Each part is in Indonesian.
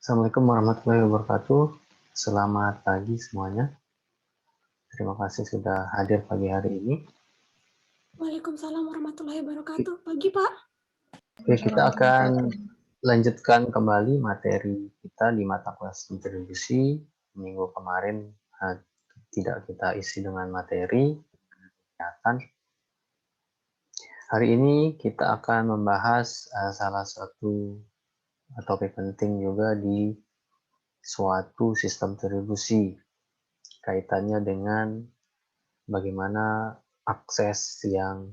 Assalamualaikum warahmatullahi wabarakatuh. Selamat pagi semuanya. Terima kasih sudah hadir pagi hari ini. Waalaikumsalam warahmatullahi wabarakatuh. Pagi, Pak. Oke, kita akan lanjutkan kembali materi kita di mata kelas kontribusi. Minggu kemarin tidak kita isi dengan materi kesehatan. Hari ini kita akan membahas salah satu topik penting juga di suatu sistem distribusi, kaitannya dengan bagaimana akses yang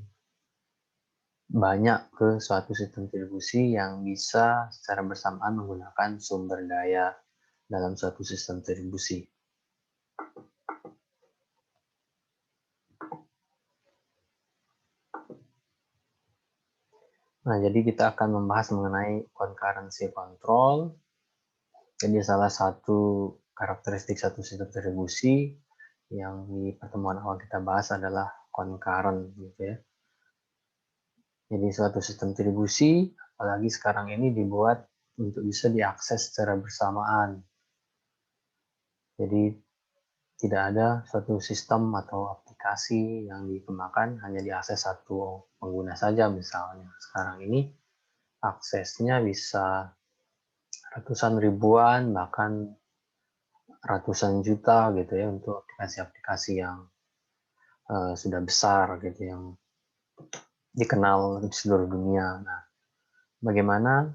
banyak ke suatu sistem distribusi yang bisa secara bersamaan menggunakan sumber daya dalam suatu sistem distribusi. Nah, jadi kita akan membahas mengenai concurrency control. Jadi salah satu karakteristik satu sistem distribusi yang di pertemuan awal kita bahas adalah concurrent, gitu ya. Jadi suatu sistem distribusi, apalagi sekarang ini dibuat untuk bisa diakses secara bersamaan. Jadi tidak ada suatu sistem atau aplikasi yang dikembangkan hanya diakses satu pengguna saja misalnya. Sekarang ini aksesnya bisa ratusan ribuan, bahkan ratusan juta gitu ya untuk aplikasi-aplikasi yang sudah besar gitu, yang dikenal di seluruh dunia. Nah, bagaimana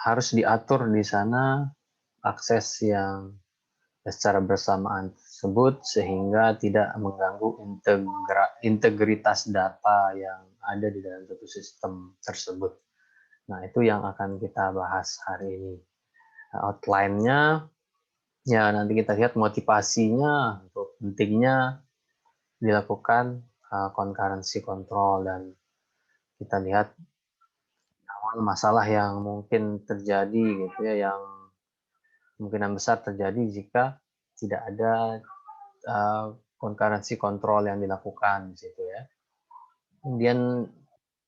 harus diatur di sana akses yang secara bersamaan tersebut sehingga tidak mengganggu integritas data yang ada di dalam satu sistem tersebut. Nah, itu yang akan kita bahas hari ini. Outline-nya, ya nanti kita lihat motivasinya untuk pentingnya dilakukan concurrency control, dan kita lihat masalah yang mungkin terjadi gitu ya, yang kemungkinan besar terjadi jika tidak ada concurrency control yang dilakukan di situ ya. Kemudian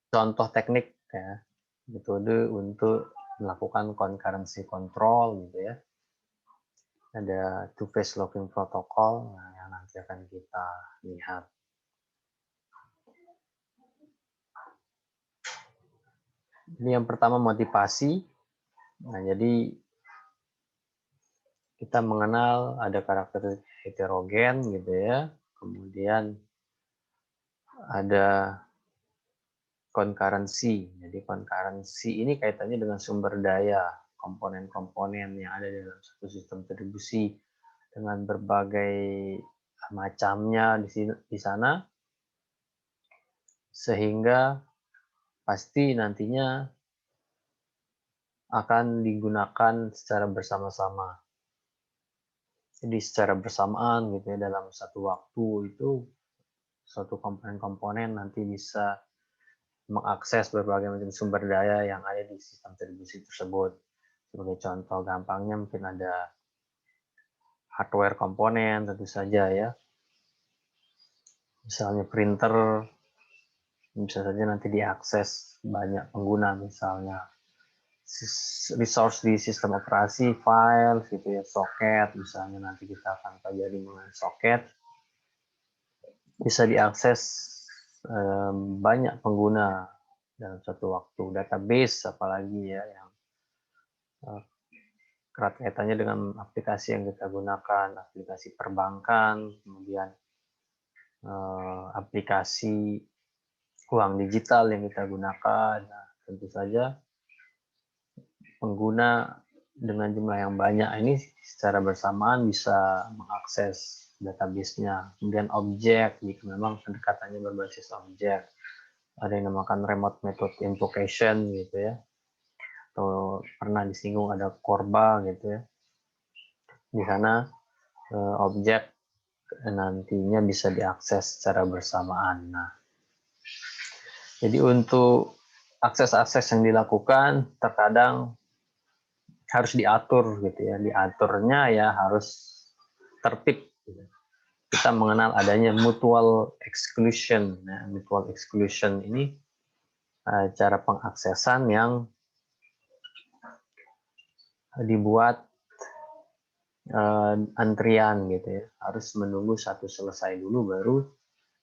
contoh teknik ya, metode untuk melakukan concurrency control gitu ya. Ada two-phase locking protocol yang nanti akan kita lihat. Ini yang pertama motivasi. Nah, jadi kita mengenal ada karakter heterogen gitu ya. Kemudian ada concurrency. Jadi concurrency ini kaitannya dengan sumber daya, komponen-komponen yang ada dalam satu sistem distribusi dengan berbagai macamnya di sana, sehingga pasti nantinya akan digunakan secara bersama-sama. Jadi secara bersamaan gitu ya, dalam satu waktu itu suatu komponen-komponen nanti bisa mengakses berbagai macam sumber daya yang ada di sistem distribusi tersebut. Sebagai contoh gampangnya mungkin ada hardware komponen tentu saja ya. Misalnya printer bisa saja nanti diakses banyak pengguna, misalnya resource di sistem operasi, file gitu ya, soket misalnya nanti kita akan pelajari mengenai soket, bisa diakses banyak pengguna dalam satu waktu. Database apalagi ya, yang erat kaitannya dengan aplikasi yang kita gunakan, aplikasi perbankan, kemudian aplikasi uang digital yang kita gunakan. Nah, tentu saja pengguna dengan jumlah yang banyak ini secara bersamaan bisa mengakses database-nya. Kemudian objek, jika memang pendekatannya berbasis objek. Ada yang dinamakan remote method invocation gitu ya. Atau pernah disinggung ada Corba gitu ya. Di sana objek nantinya bisa diakses secara bersamaan. Nah, jadi untuk akses-akses yang dilakukan terkadang harus diatur gitu ya. Diaturnya ya harus tertib. Gitu. Kita mengenal adanya mutual exclusion. Nah, mutual exclusion ini cara pengaksesan yang dibuat antrian gitu ya, harus menunggu satu selesai dulu baru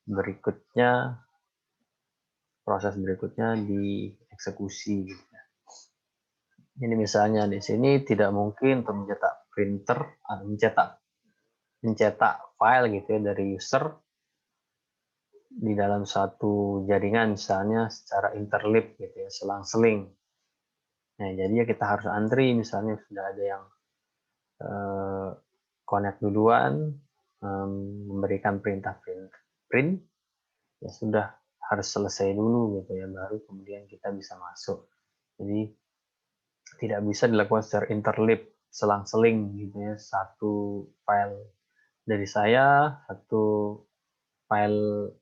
berikutnya proses berikutnya dieksekusi gitu ya. Ini misalnya di sini tidak mungkin untuk mencetak printer atau mencetak file gitu ya dari user di dalam satu jaringan misalnya secara interleave gitu ya, selang-seling. Nah, jadi ya kita harus antri misalnya sudah ada yang connect duluan, memberikan perintah print, ya sudah harus selesai dulu gitu ya, baru kemudian kita bisa masuk. Jadi tidak bisa dilakukan secara interleave, selang-seling gitu ya, satu file dari saya, satu file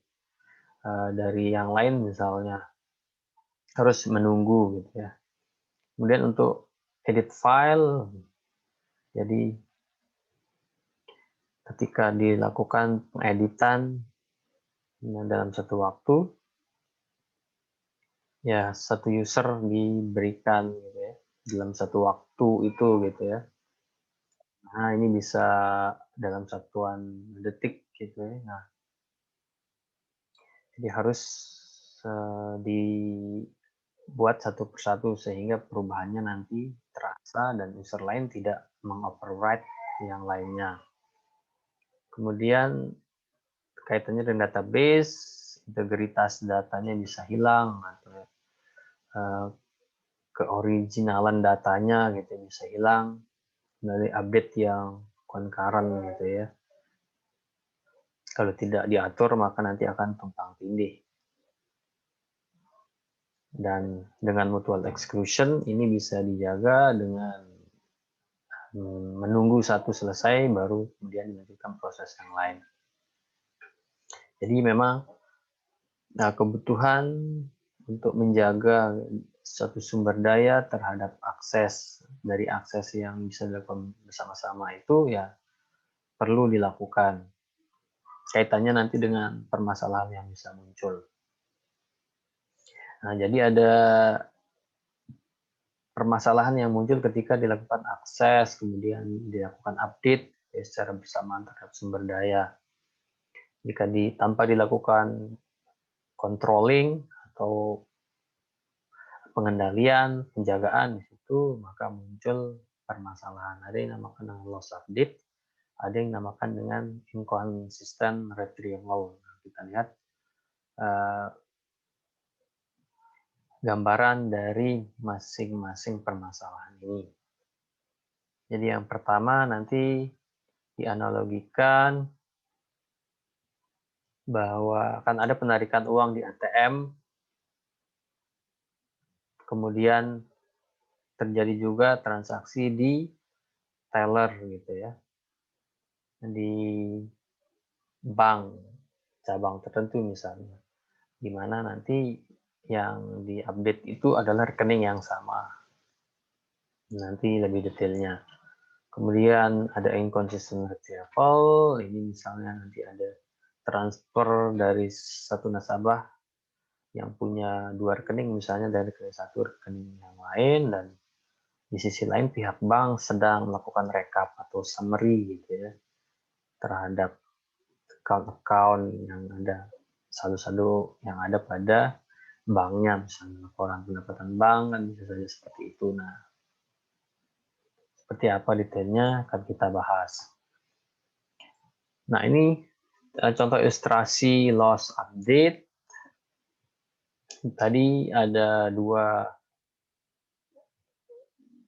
dari yang lain misalnya, harus menunggu gitu ya. Kemudian untuk edit file, jadi ketika dilakukan pengeditan dalam satu waktu, ya satu user diberikan gitu ya, dalam satu waktu itu gitu ya. Nah, ini bisa dalam satuan detik gitu ya. Nah, jadi harus dibuat satu persatu sehingga perubahannya nanti terasa dan user lain tidak mengoverride yang lainnya. Kemudian kaitannya dengan database, integritas datanya bisa hilang atau keoriginalan datanya gitu bisa hilang dari update yang concurrent gitu ya. Kalau tidak diatur maka nanti akan tumpang tindih. Dan dengan mutual exclusion ini bisa dijaga dengan menunggu satu selesai baru kemudian dilanjutkan proses yang lain. Jadi memang kebutuhan untuk menjaga suatu sumber daya terhadap akses dari akses yang bisa dilakukan bersama-sama itu ya perlu dilakukan. Kaitannya nanti dengan permasalahan yang bisa muncul. Nah, jadi ada permasalahan yang muncul ketika dilakukan akses, kemudian dilakukan update ya, secara bersamaan terhadap sumber daya. Jika tanpa dilakukan controlling atau pengendalian, penjagaan di situ, maka muncul permasalahan. Ada yang namakan dengan loss update, ada yang namakan dengan inconsistent retrieval. Nah, kita lihat gambaran dari masing-masing permasalahan ini. Jadi yang pertama nanti dianalogikan bahwa akan ada penarikan uang di ATM, kemudian terjadi juga transaksi di teller gitu ya, di bank cabang tertentu misalnya, di mana nanti yang diupdate itu adalah rekening yang sama. Nanti lebih detailnya. Kemudian ada inconsistent retrieval, ini misalnya nanti ada transfer dari satu nasabah yang punya dua rekening misalnya dari ke satu rekening yang lain, dan di sisi lain pihak bank sedang melakukan rekap atau summary gitu ya terhadap account-account yang ada, saldo-saldo yang ada pada banknya, misalnya laporan pendapatan bank kan bisa saja seperti itu. Nah, seperti apa detailnya akan kita bahas. Nah, ini contoh ilustrasi loss update. Tadi ada dua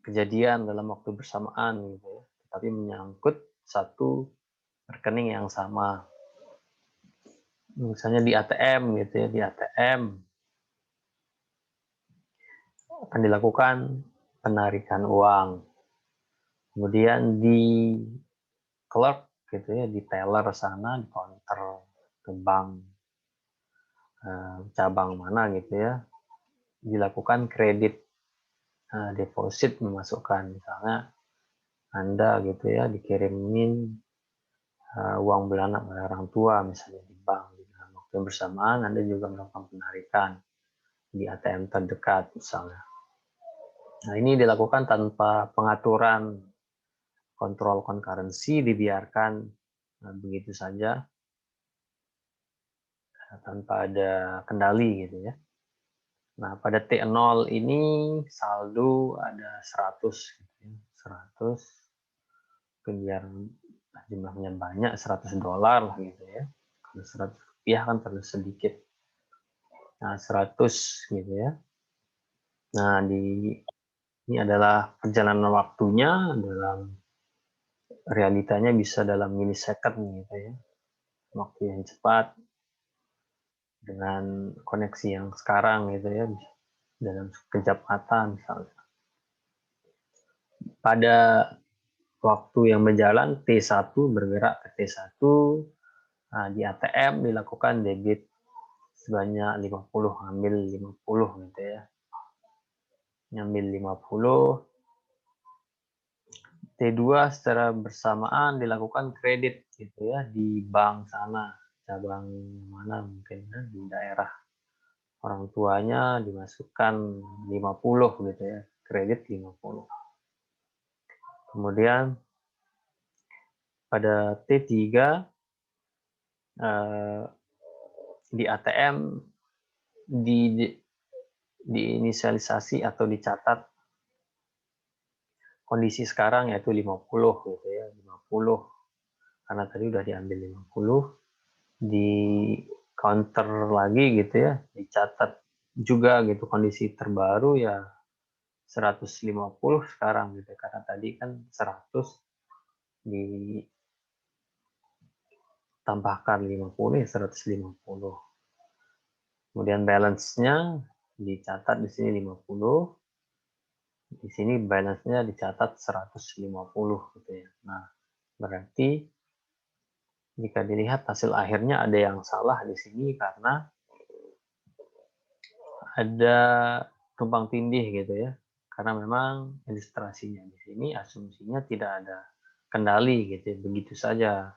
kejadian dalam waktu bersamaan gitu ya, tapi menyangkut satu rekening yang sama. Misalnya di ATM gitu ya, di ATM akan dilakukan penarikan uang. Kemudian di clerk gitu ya, di teller sana, di counter ke bank cabang mana gitu ya, dilakukan kredit deposit, memasukkan misalnya Anda gitu ya dikirimin uang bulanan oleh orang tua misalnya di bank. Dalam waktu yang bersamaan Anda juga melakukan penarikan di ATM terdekat misalnya. Nah, ini dilakukan tanpa pengaturan kontrol concurrency, dibiarkan begitu saja tanpa ada kendali gitu ya. Nah, pada T0 ini saldo ada 100 gitu ya. 100 biar jumlahnya banyak, $100 lah gitu ya. Kalau Rp100 kan terlalu sedikit. Nah, 100 gitu ya. Nah, ini adalah perjalanan waktunya, dalam realitanya bisa dalam milisecond gitu ya. Waktu yang cepat dengan koneksi yang sekarang gitu ya, dalam sekejap mata misalnya. Pada waktu yang berjalan T1 bergerak ke T1, nah, di ATM dilakukan debit sebanyak 50, ambil 50 gitu ya. Ngambil 50. T2 secara bersamaan dilakukan kredit gitu ya di bank sana, cabang mana mungkin ya, di daerah orang tuanya dimasukkan 50 gitu ya, kredit 50. Kemudian pada T3 di ATM diinisialisasi atau dicatat kondisi sekarang yaitu 50 gitu ya, 50 karena tadi udah diambil 50, di counter lagi gitu ya, dicatat juga gitu kondisi terbaru ya 150 sekarang gitu karena tadi kan 100 ditambahkan 50 ya 150. Kemudian balance-nya dicatat di sini 50, di sini balance-nya dicatat 150 gitu ya. Nah, berarti jika dilihat hasil akhirnya ada yang salah di sini karena ada tumpang tindih gitu ya. Karena memang ilustrasinya di sini asumsinya tidak ada kendali gitu ya. Begitu saja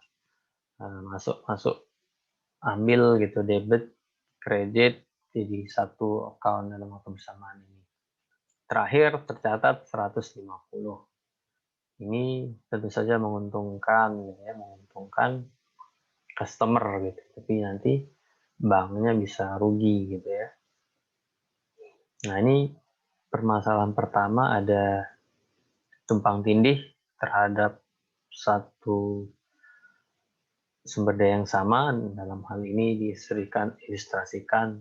masuk ambil gitu debit kredit jadi satu account dalam waktu bersamaan ini. Terakhir tercatat 150. Ini tentu saja menguntungkan gitu ya, menguntungkan customer gitu. Tapi nanti banknya bisa rugi gitu ya. Nah, ini permasalahan pertama, ada tumpang tindih terhadap satu sumber daya yang sama, dalam hal ini diilustrasikan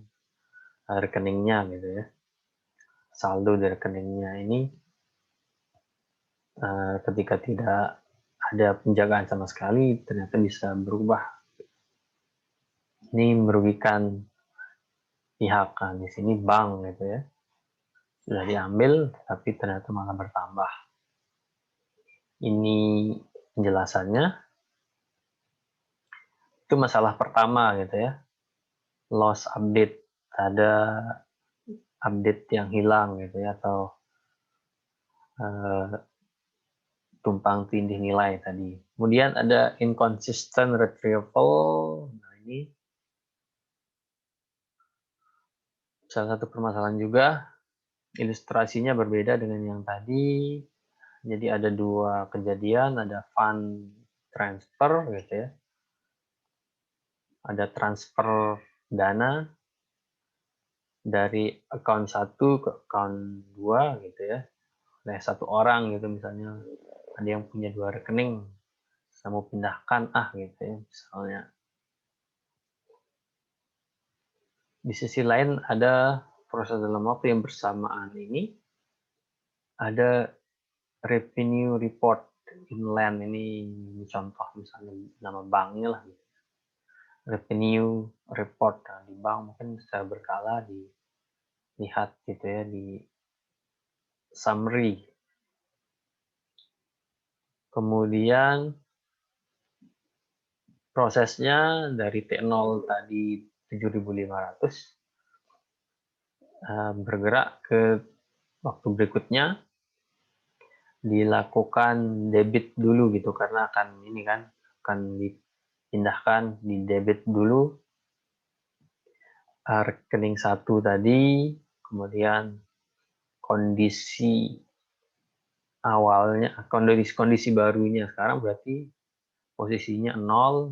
rekeningnya gitu ya. Saldo di rekeningnya ini ketika tidak ada penjagaan sama sekali ternyata bisa berubah. Ini merugikan pihak kan di sini bank gitu ya. Sudah diambil tapi ternyata malah bertambah. Ini penjelasannya. Itu masalah pertama gitu ya. Loss update, ada update yang hilang gitu ya, atau tumpang tindih nilai tadi. Kemudian ada inconsistent retrieval. Nah, ini salah satu permasalahan juga. Ilustrasinya berbeda dengan yang tadi. Jadi ada dua kejadian, ada fund transfer gitu ya. Ada transfer dana dari account 1 ke account 2 gitu ya. Oleh satu orang gitu misalnya, ada yang punya dua rekening, saya mau pindahkan gitu ya misalnya. Di sisi lain ada proses dalam waktu yang bersamaan ini, ada revenue report inland, ini contoh misalnya nama banknya lah gitu. Revenue report di bank mungkin secara berkala dilihat gitu ya di summary. Kemudian prosesnya dari T0 tadi 7.500 bergerak ke waktu berikutnya, dilakukan debit dulu gitu karena akan ini kan akan dipindahkan di debit dulu rekening 1 tadi, kemudian kondisi awalnya, kondisi barunya. Sekarang berarti posisinya 0,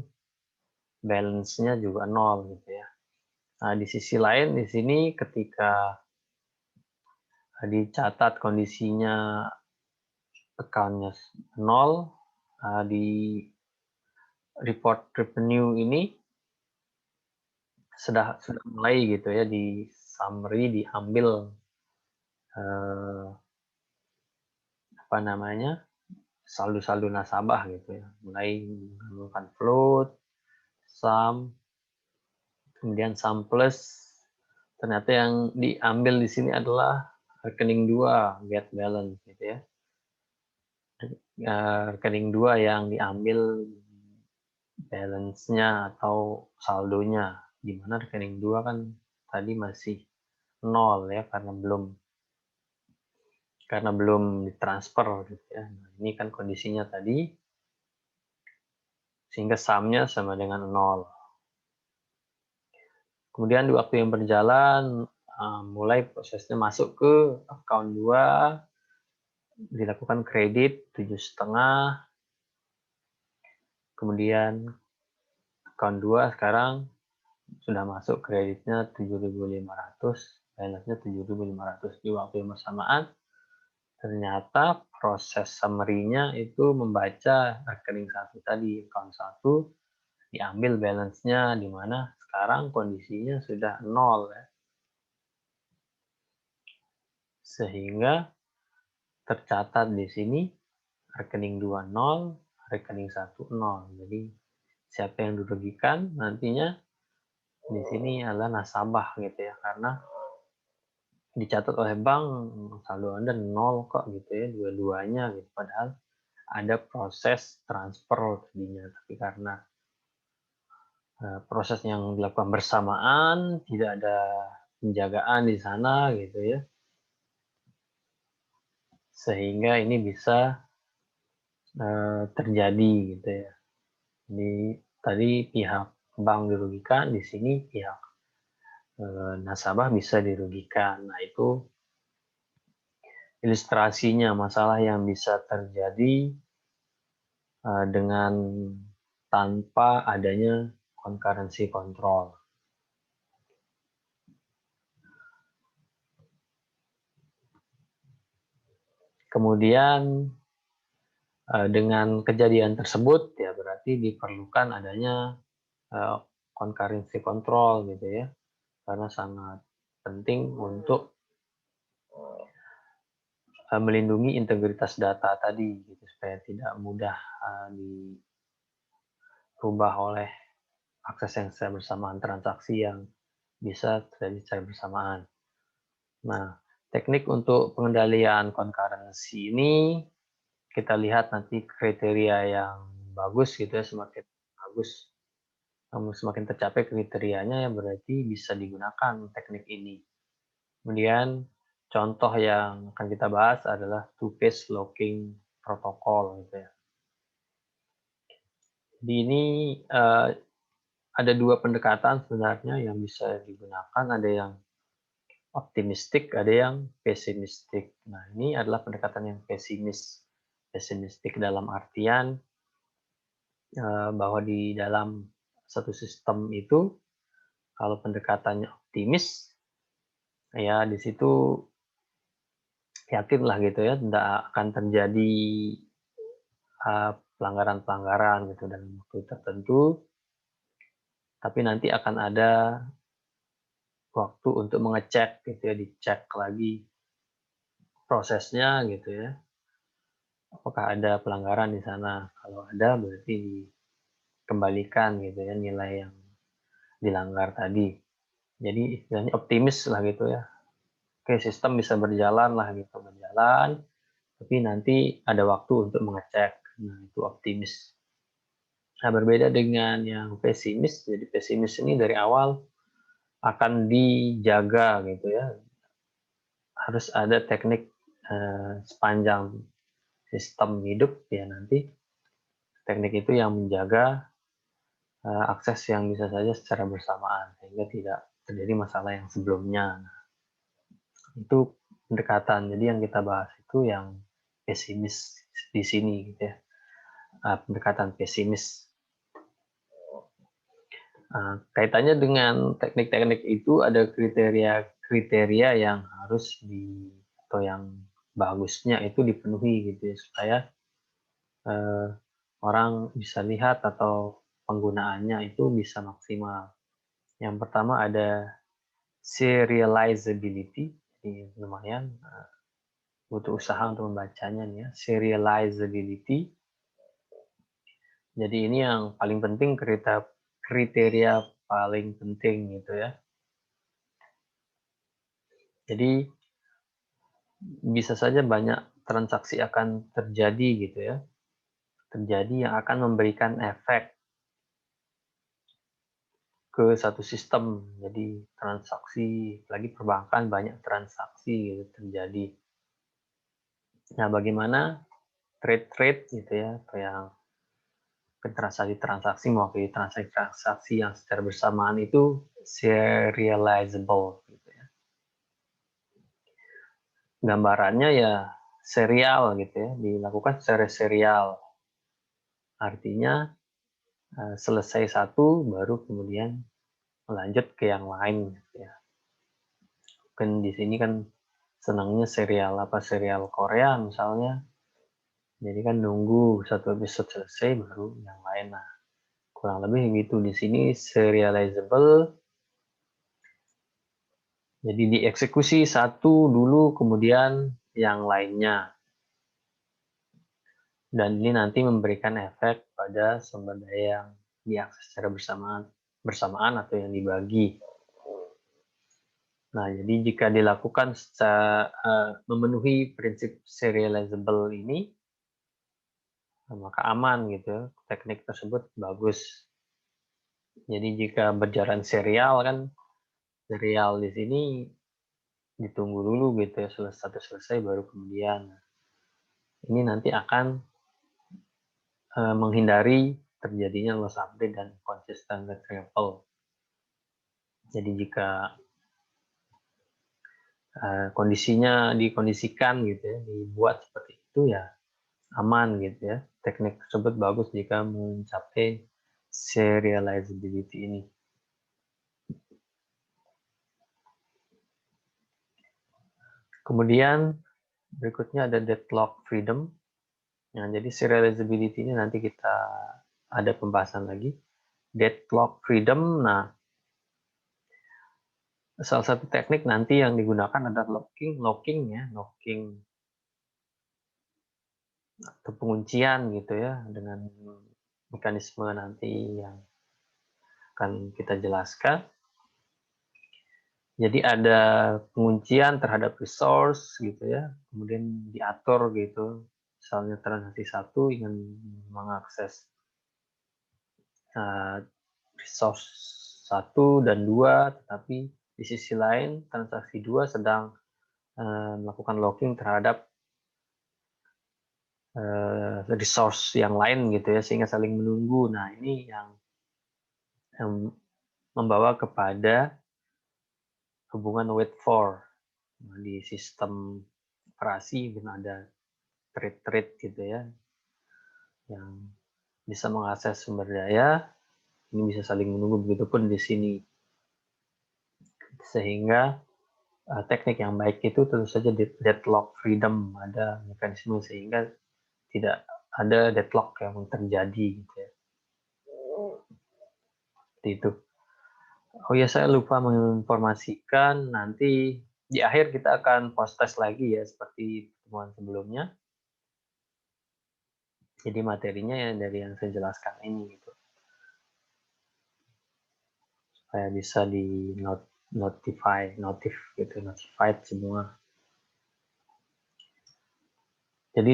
balance-nya juga 0 gitu ya. Nah, di sisi lain di sini ketika dicatat kondisinya account-nya 0, di report revenue ini sudah mulai gitu ya, di summary diambil apa namanya, saldo-saldo nasabah gitu ya, mulai menggunakan float, sum, kemudian sum plus. Ternyata yang diambil di sini adalah rekening 2 get balance gitu ya. Rekening 2 yang diambil balance-nya atau saldonya, di mana rekening 2 kan tadi masih 0 ya, karena belum ditransfer gitu ya. Nah, ini kan kondisinya tadi, sehingga sum-nya sama dengan 0. Kemudian di waktu yang berjalan, mulai prosesnya masuk ke account 2, dilakukan kredit 7,5, kemudian account 2 sekarang sudah masuk kreditnya 7.500, balance-nya 7.500. Di waktu yang bersamaan, ternyata proses summary-nya itu membaca rekening 1 tadi, account 1, diambil balance-nya, di mana sekarang kondisinya sudah 0 ya. Sehingga tercatat di sini rekening 2 0, rekening 1 0. Jadi siapa yang dirugikan nantinya di sini adalah nasabah gitu ya, karena dicatat oleh bank saldo Anda 0 kok gitu ya, dua-duanya gitu. Padahal ada proses transfer tadinya, tapi karena proses yang dilakukan bersamaan, tidak ada penjagaan di sana gitu ya, sehingga ini bisa terjadi gitu ya. Jadi tadi pihak bank dirugikan, di sini pihak nasabah bisa dirugikan. Nah, itu ilustrasinya masalah yang bisa terjadi dengan tanpa adanya concurrency control. Kemudian dengan kejadian tersebut ya berarti diperlukan adanya concurrency control gitu ya, karena sangat penting untuk melindungi integritas data tadi gitu, supaya tidak mudah dirubah oleh akses yang secara bersamaan, transaksi yang bisa terjadi secara bersamaan. Nah, teknik untuk pengendalian concurrency ini kita lihat nanti kriteria yang bagus gitu ya, semakin bagus, semakin tercapai kriterianya ya berarti bisa digunakan teknik ini. Kemudian contoh yang akan kita bahas adalah two-phase locking protocol gitu ya. Di ini ada dua pendekatan sebenarnya yang bisa digunakan, ada yang optimistik, ada yang pesimistik. Nah, ini adalah pendekatan yang pesimistik dalam artian bahwa di dalam satu sistem itu kalau pendekatannya optimis, ya di situ yakinlah gitu ya tidak akan terjadi pelanggaran-pelanggaran gitu dalam waktu tertentu, tapi nanti akan ada waktu untuk mengecek gitu ya, dicek lagi prosesnya gitu ya, apakah ada pelanggaran di sana. Kalau ada berarti dikembalikan gitu ya nilai yang dilanggar tadi. Jadi istilahnya optimis lah gitu ya. Oke, sistem bisa berjalan lah gitu, berjalan, tapi nanti ada waktu untuk mengecek. Nah, itu optimis. Nah, berbeda dengan yang pesimis. Jadi pesimis ini dari awal akan dijaga gitu ya. Harus ada teknik sepanjang sistem hidup ya nanti. Teknik itu yang menjaga akses yang bisa saja secara bersamaan sehingga tidak terjadi masalah yang sebelumnya. Nah, itu pendekatan. Jadi yang kita bahas itu yang pesimis di sini gitu ya. Pendekatan pesimis. Kaitannya dengan teknik-teknik itu ada kriteria yang harus atau yang bagusnya itu dipenuhi gitu ya, supaya orang bisa lihat atau penggunaannya itu bisa maksimal. Yang pertama ada serializability, jadi lumayan butuh usaha untuk membacanya nih ya. Serializability. Jadi ini yang paling penting, kriteria paling penting gitu ya. Jadi bisa saja banyak transaksi akan terjadi gitu ya. Terjadi yang akan memberikan efek ke satu sistem. Jadi transaksi, lagi perbankan banyak transaksi gitu terjadi. Nah, bagaimana trade gitu ya, atau yang transaksi mewakili transaksi yang secara bersamaan itu serializable gitu ya. Gambarannya ya serial gitu ya, dilakukan secara serial. Artinya selesai satu baru kemudian lanjut ke yang lain gitu ya. Kan di sini kan senangnya serial Korea misalnya. Jadi kan nunggu satu episode selesai baru yang lain. Nah, kurang lebih gitu di sini serializable. Jadi dieksekusi satu dulu kemudian yang lainnya. Dan ini nanti memberikan efek pada sumber daya yang diakses secara bersamaan atau yang dibagi. Nah, jadi jika dilakukan memenuhi prinsip serializable ini, maka aman gitu. Teknik tersebut bagus. Jadi jika berjalan serial kan, serial di sini ditunggu dulu gitu ya, selesai baru kemudian. Ini nanti akan menghindari terjadinya loss update dan consistent retrieval. Jadi jika kondisinya dikondisikan gitu ya, dibuat seperti itu ya aman gitu ya. Teknik tersebut bagus jika mencapai serializability ini. Kemudian berikutnya ada deadlock freedom. Nah, jadi serializability ini nanti kita ada pembahasan lagi. Deadlock freedom, nah salah satu teknik nanti yang digunakan adalah locking atau penguncian gitu ya, dengan mekanisme nanti yang akan kita jelaskan. Jadi ada penguncian terhadap resource gitu ya, kemudian diatur gitu. Misalnya transaksi satu ingin mengakses resource 1 dan 2, tetapi di sisi lain transaksi 2 sedang melakukan locking terhadap resource yang lain gitu ya, sehingga saling menunggu. Nah, ini yang membawa kepada hubungan wait for. Nah, di sistem operasi ada trade gitu ya, yang bisa mengakses sumber daya, ini bisa saling menunggu, begitupun di sini. Sehingga teknik yang baik itu tentu saja deadlock freedom, ada mekanisme sehingga tidak ada deadlock yang terjadi gitu ya. Seperti itu. Oh ya, saya lupa menginformasikan, nanti di akhir kita akan post test lagi ya seperti pertemuan sebelumnya. Jadi materinya ya dari yang saya jelaskan ini gitu. Supaya bisa di notified semua. Jadi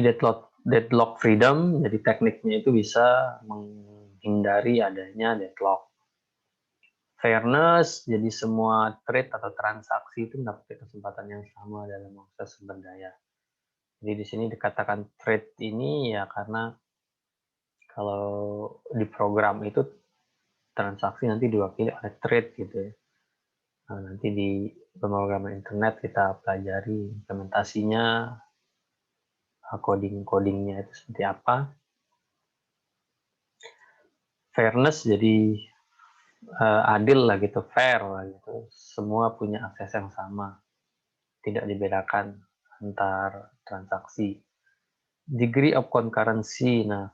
deadlock freedom, jadi tekniknya itu bisa menghindari adanya deadlock. Fairness, jadi semua trade atau transaksi itu mendapatkan kesempatan yang sama dalam mengakses sumber daya. Jadi di sini dikatakan trade ini ya karena kalau di program itu transaksi nanti diwakili oleh trade gitu ya. Nah, nanti di pemrograman internet kita pelajari implementasinya, coding-codingnya itu seperti apa. Fairness, jadi adil lah gitu, fair lah gitu. Semua punya akses yang sama, tidak dibedakan antar transaksi. Degree of concurrency, nah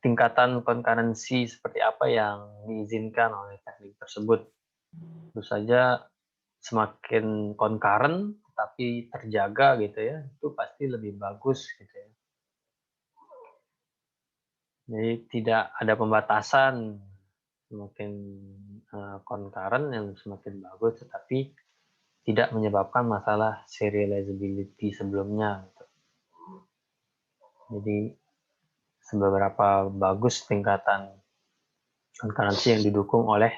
tingkatan concurrency seperti apa yang diizinkan oleh teknik tersebut. Tentu saja semakin concurrent tapi terjaga gitu ya, itu pasti lebih bagus gitu ya. Jadi tidak ada pembatasan, semakin concurrent yang semakin bagus, tetapi tidak menyebabkan masalah serializability sebelumnya. Gitu. Jadi seberapa bagus tingkatan concurrency yang didukung oleh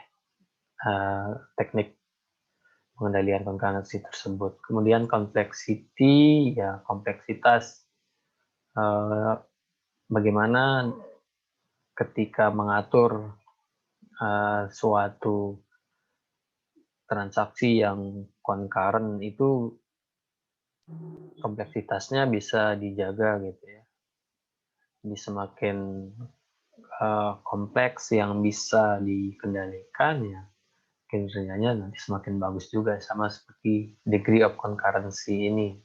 teknik pengendalian concurrency tersebut. Kemudian complexity, ya kompleksitas. Bagaimana ketika mengatur suatu transaksi yang concurrent itu kompleksitasnya bisa dijaga gitu ya. Jadi semakin kompleks yang bisa dikendalikan ya kinerjanya nanti semakin bagus juga, sama seperti degree of concurrency ini.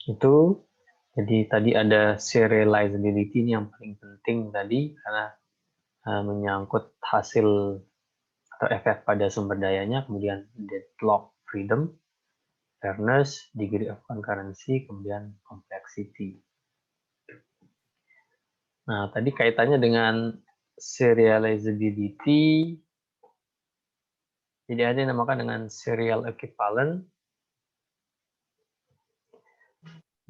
Itu jadi tadi ada serializability ini yang paling penting tadi karena menyangkut hasil atau efek pada sumber dayanya, kemudian deadlock freedom, fairness, degree of concurrency, kemudian complexity. Nah, tadi kaitannya dengan serializability, jadi ada yang dinamakan dengan serial equivalent.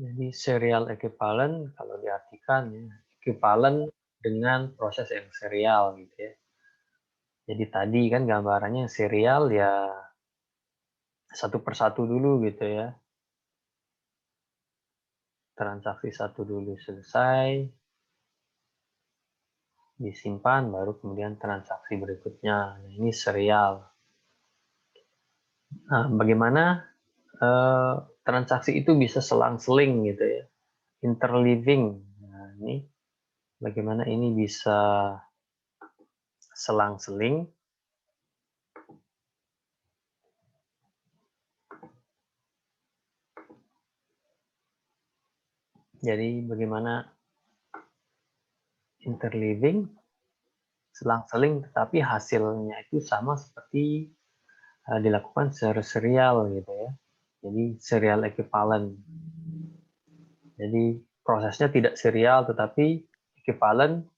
Jadi serial equivalent kalau diartikan ya, equivalent dengan proses yang serial gitu ya. Jadi tadi kan gambarannya serial ya satu persatu dulu gitu ya. Transaksi satu dulu selesai, disimpan, baru kemudian transaksi berikutnya. Nah, ini serial. Nah, bagaimana transaksi itu bisa selang-seling gitu ya, interleaving. Nah, ini bagaimana ini bisa selang-seling. Jadi bagaimana interleaving, selang-seling, tetapi hasilnya itu sama seperti dilakukan secara serial gitu ya. Jadi serial equivalent. Jadi prosesnya tidak serial tetapi equivalent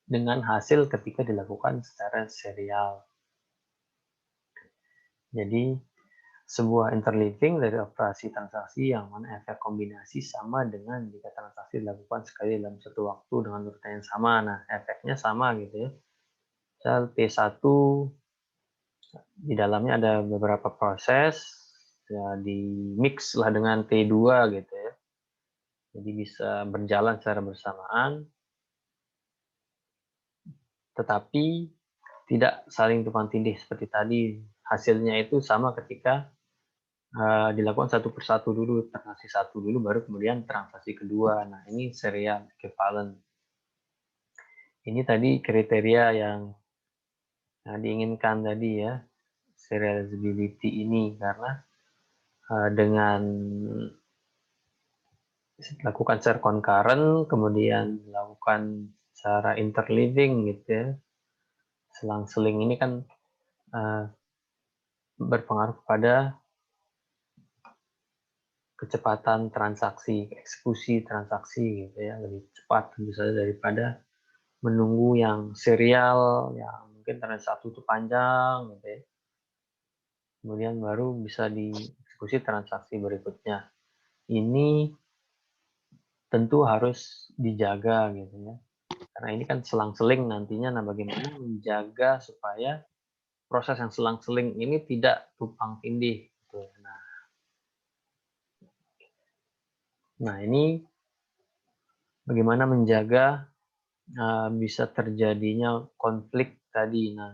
dengan hasil ketika dilakukan secara serial. Jadi sebuah interleaving dari operasi transaksi yang mana efek kombinasi sama dengan jika transaksi dilakukan sekali dalam satu waktu dengan urutan yang sama. Nah, efeknya sama gitu ya. Misal T1 di dalamnya ada beberapa proses, ya di mix lah dengan T2 gitu ya. Jadi bisa berjalan secara bersamaan, tetapi tidak saling tumpang tindih seperti tadi. Hasilnya itu sama ketika dilakukan satu persatu dulu, transaksi satu dulu, baru kemudian transaksi kedua. Nah, ini serial equivalent. Ini tadi kriteria yang diinginkan tadi ya, serializability ini, karena dengan dilakukan secara concurrent, kemudian dilakukan secara interleaving gitu ya, selang-seling ini kan berpengaruh pada kecepatan transaksi, eksekusi transaksi gitu ya, lebih cepat tentu saja daripada menunggu yang serial, yang mungkin transaksi itu panjang gitu ya. Kemudian baru bisa dieksekusi transaksi berikutnya. Ini tentu harus dijaga gitu ya. Karena ini kan selang-seling nantinya, nah bagaimana menjaga supaya proses yang selang-seling ini tidak tumpang tindih gitu. Nah, ini bagaimana menjaga bisa terjadinya konflik tadi. Nah,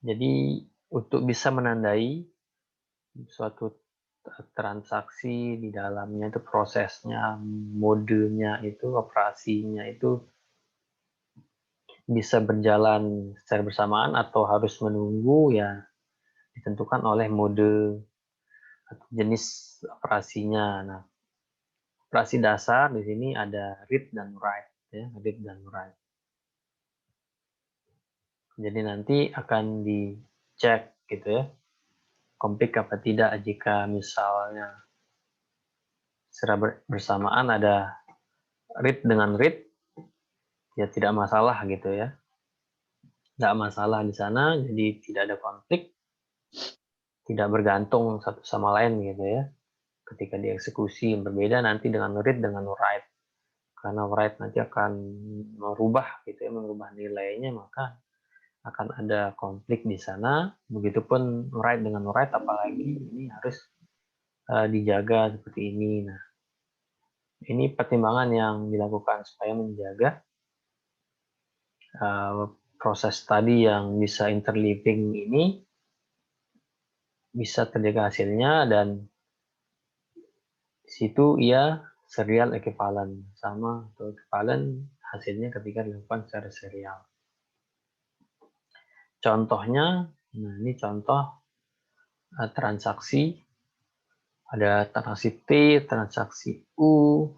jadi untuk bisa menandai suatu transaksi di dalamnya itu prosesnya, modenya itu, operasinya itu bisa berjalan secara bersamaan atau harus menunggu ya ditentukan oleh mode atau jenis operasinya. Nah, operasi dasar di sini ada read dan write ya, read dan write. Jadi nanti akan dicek gitu ya, komplit apa tidak. Jika misalnya secara bersamaan ada read dengan read, ya tidak masalah gitu ya. Tidak masalah di sana, jadi tidak ada konflik, tidak bergantung satu sama lain gitu ya. Ketika dieksekusi berbeda nanti dengan read dengan write. Karena write nanti akan merubah gitu ya, merubah nilainya, maka akan ada konflik di sana. Begitupun write dengan write, apalagi ini harus dijaga seperti ini. Nah, ini pertimbangan yang dilakukan supaya menjaga proses tadi yang bisa interleaving ini bisa terjaga hasilnya, dan di situ ia serial equivalent, sama atau equivalent hasilnya ketika dilakukan secara serial. Contohnya, nah ini contoh transaksi, ada transaksi T, transaksi U.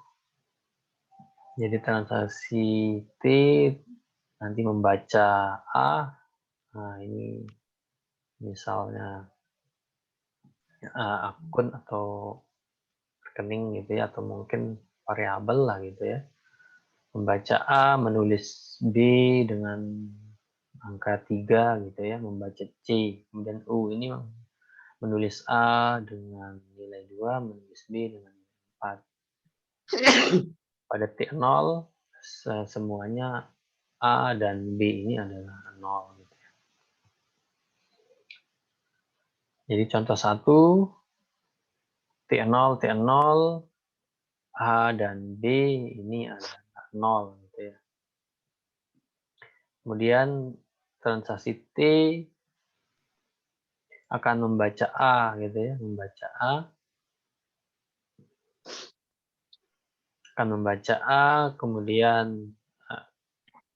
Jadi transaksi T nanti membaca A, nah ini misalnya akun atau rekening gitu ya, atau mungkin variabel lah gitu ya. Membaca A, menulis B dengan angka 3 gitu ya, membaca C, kemudian U ini menulis A dengan nilai 2, menulis B dengan nilai 4. Pada T0 semuanya A dan B ini adalah 0 gitu ya. Jadi contoh 1, T0, T0, A dan B ini adalah 0 gitu ya. Kemudian transaksi T akan membaca A gitu ya, membaca A, akan membaca A, kemudian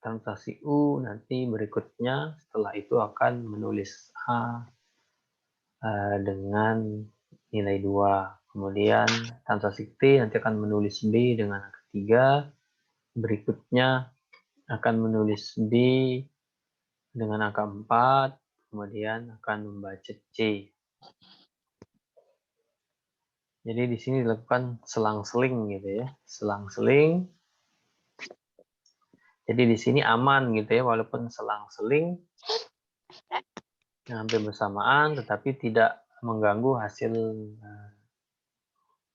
transaksi U nanti berikutnya setelah itu akan menulis A dengan nilai 2. Kemudian transaksi T nanti akan menulis B dengan angka 3, berikutnya akan menulis B dengan angka 4, kemudian akan membaca C. Jadi di sini dilakukan selang-seling gitu ya, selang-seling. Jadi di sini aman gitu ya, walaupun selang-seling hampir bersamaan, tetapi tidak mengganggu hasil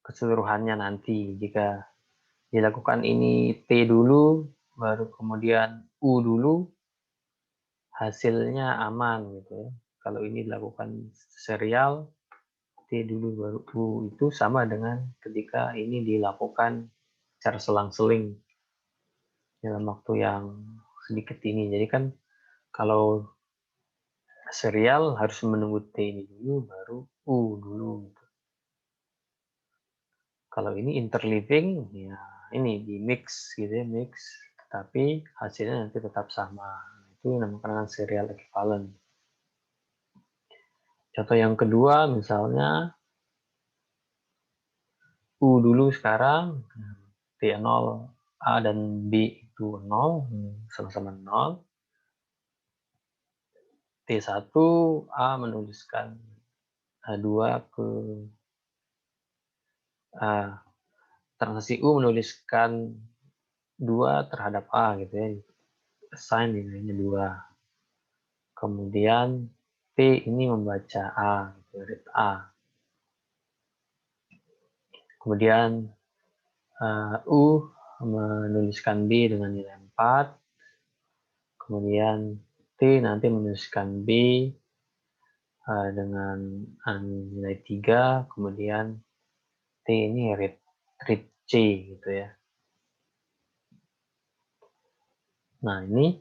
keseluruhannya nanti. Jika dilakukan ini T dulu, baru kemudian U dulu, hasilnya aman gitu ya. Kalau ini dilakukan serial, T dulu baru U, itu sama dengan ketika ini dilakukan secara selang-seling dalam waktu yang sedikit ini. Jadi kan kalau serial harus menunggu T ini dulu, baru U dulu gitu. Kalau ini interleaving, ya ini di mix gitu ya, mix, tapi hasilnya nanti tetap sama. Itu namanya serial equivalent. Contoh yang kedua, misalnya U dulu sekarang, T0, A dan B itu 0, sama-sama 0. T1, A menuliskan 2 ke transaksi U menuliskan 2 terhadap A gitu ya, assign nilainya 2. Kemudian T ini membaca A, gitu, read A. Kemudian U menuliskan B dengan nilai 4. Kemudian T nanti menuliskan B dengan nilai 3. Kemudian T ini read C gitu ya. Nah, ini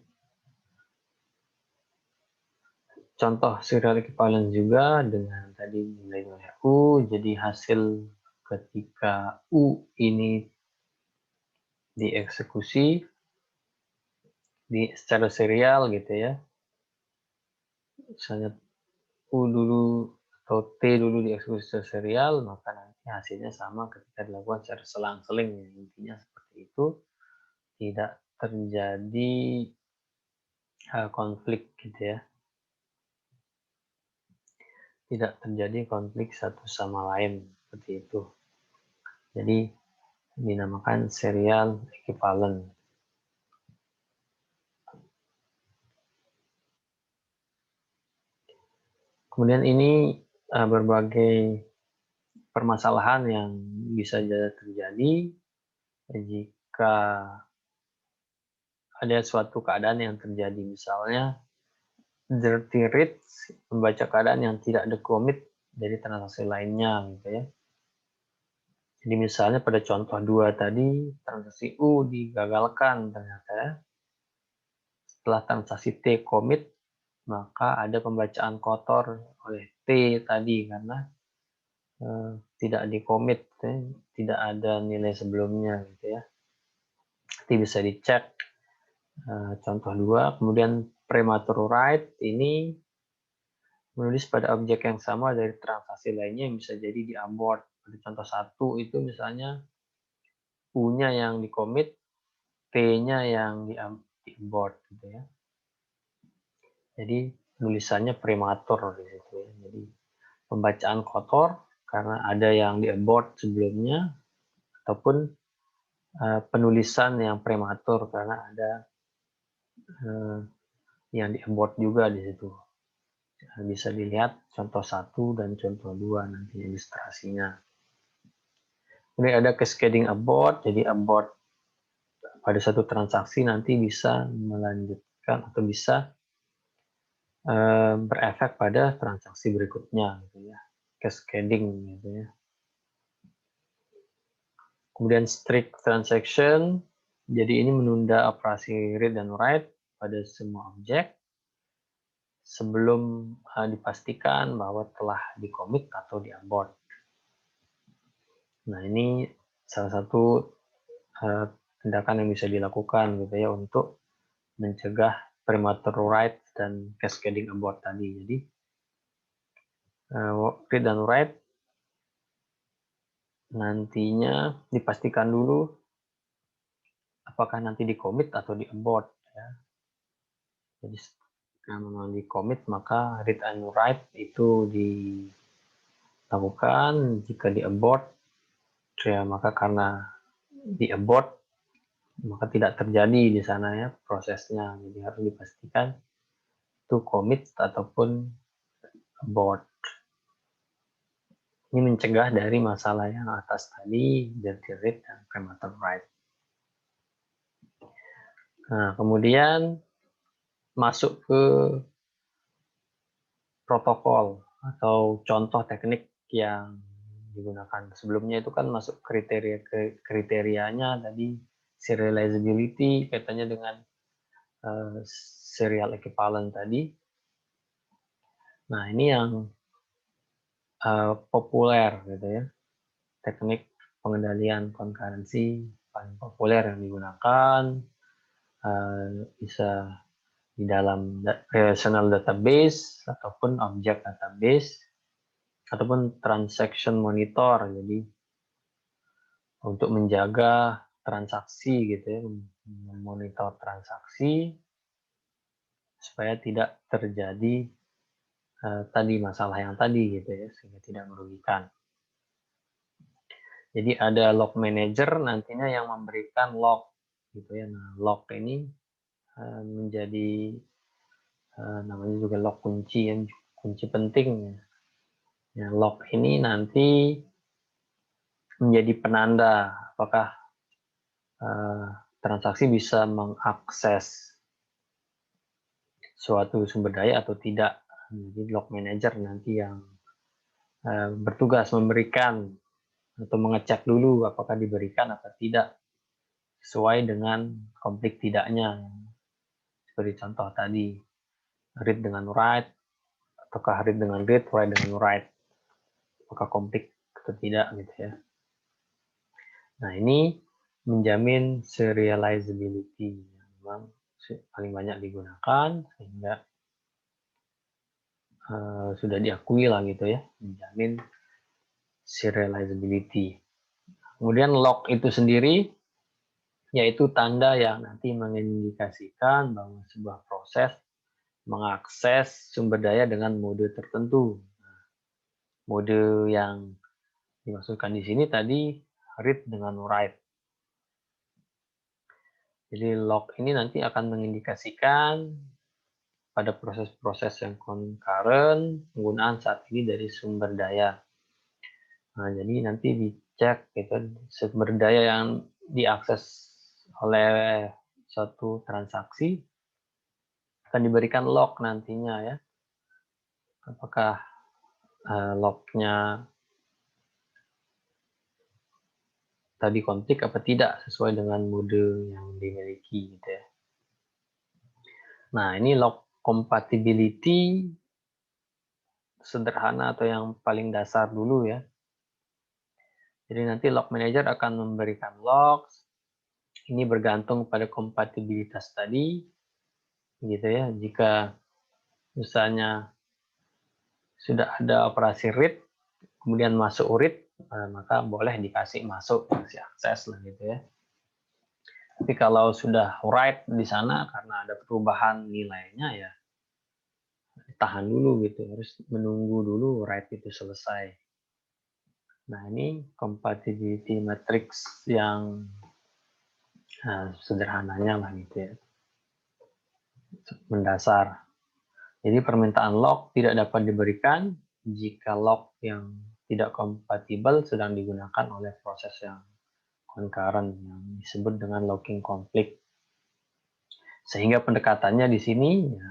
contoh serial equivalence juga dengan tadi nilai-nilai U, jadi hasil ketika U ini dieksekusi secara serial gitu ya. Misalnya U dulu atau T dulu dieksekusi secara serial, maka nanti hasilnya sama ketika dilakukan secara selang-seling. Intinya seperti itu, tidak terjadi konflik gitu ya. Tidak terjadi konflik satu sama lain seperti itu. Jadi dinamakan serial equivalent. Kemudian ini berbagai permasalahan yang bisa terjadi jika ada suatu keadaan yang terjadi. Misalnya dirty read membaca keadaan yang tidak ada commit dari transaksi lainnya gitu ya. Jadi misalnya pada contoh 2 tadi transaksi U digagalkan ternyata setelah transaksi T commit maka ada pembacaan kotor oleh T tadi karena tidak di-commit, tidak ada nilai sebelumnya gitu ya. Nanti bisa dicek contoh 2. Kemudian premature write ini menulis pada objek yang sama dari transaksi lainnya yang bisa jadi di-abort. Pada contoh 1 itu misalnya U-nya yang di-commit, T-nya yang di-abort gitu ya. Jadi tulisannya prematur di situ ya. Jadi pembacaan kotor karena ada yang di-abort sebelumnya ataupun penulisan yang prematur karena ada yang di-abort juga di situ. Bisa dilihat contoh 1 dan contoh 2 nanti ilustrasinya. Kemudian ada cascading abort, jadi abort pada satu transaksi nanti bisa melanjutkan atau bisa berefek pada transaksi berikutnya gitu ya. Cascading gitu ya. Kemudian strict transaction, jadi ini menunda operasi read dan write pada semua objek sebelum dipastikan bahwa telah di-commit atau di-abort. Nah, ini salah satu tindakan yang bisa dilakukan gitu ya untuk mencegah premature write dan cascading abort tadi. Jadi read dan write nantinya dipastikan dulu apakah nanti di-commit atau di-abort ya. Jadi jika memang di-commit maka read and write itu dilakukan, jika di-abort ya maka karena di-abort maka tidak terjadi di sana ya prosesnya. Jadi harus dipastikan itu commit ataupun abort. Ini mencegah dari masalah yang atas tadi, dirty read dan premature write. Nah, kemudian masuk ke protokol atau contoh teknik yang digunakan. Sebelumnya itu kan masuk kriterianya tadi serializability kaitannya dengan serial equivalent tadi. Nah, ini yang populer gitu ya. Teknik pengendalian concurrency paling populer yang digunakan bisa di dalam relational database ataupun object database ataupun transaction monitor. Jadi untuk menjaga transaksi gitu ya, memonitor transaksi supaya tidak terjadi tadi masalah yang tadi gitu ya, sehingga tidak merugikan. Jadi ada log manager nantinya yang memberikan log gitu ya. Nah, log ini menjadi namanya juga log kunci yang kunci penting ya. Ya, log ini nanti menjadi penanda apakah transaksi bisa mengakses suatu sumber daya atau tidak. Jadi log manager nanti yang bertugas memberikan atau mengecek dulu apakah diberikan atau tidak sesuai dengan konflik tidaknya. Seperti contoh tadi, read dengan write, ataukah read dengan read, write dengan write. Apakah konflik atau tidak gitu ya. Nah, ini menjamin serializability yang memang paling banyak digunakan sehingga sudah diakui lah gitu ya, menjamin serializability. Kemudian lock itu sendiri yaitu tanda yang nanti mengindikasikan bahwa sebuah proses mengakses sumber daya dengan mode tertentu. Mode yang dimaksudkan di sini tadi read dengan write. Jadi lock ini nanti akan mengindikasikan pada proses-proses yang concurrent penggunaan saat ini dari sumber daya. Nah, jadi nanti dicek gitu sumber daya yang diakses oleh suatu transaksi akan diberikan lock nantinya ya. Apakah locknya tadi konflik apa tidak sesuai dengan mode yang dimiliki gitu ya. Nah, ini lock compatibility sederhana atau yang paling dasar dulu ya. Jadi nanti log manager akan memberikan logs. Ini bergantung pada kompatibilitas tadi, gitu ya. Jika misalnya sudah ada operasi read, kemudian masuk read, maka boleh dikasih masuk, kasih akses lah gitu ya. Tapi kalau sudah write di sana karena ada perubahan nilainya ya, tahan dulu gitu, harus menunggu dulu write itu selesai. Nah, ini compatibility matrix yang sederhananya lah gitu ya. Mendasar. Jadi permintaan lock tidak dapat diberikan jika lock yang tidak kompatibel sedang digunakan oleh proses yang concurrent yang disebut dengan locking conflict. Sehingga pendekatannya di sini ya,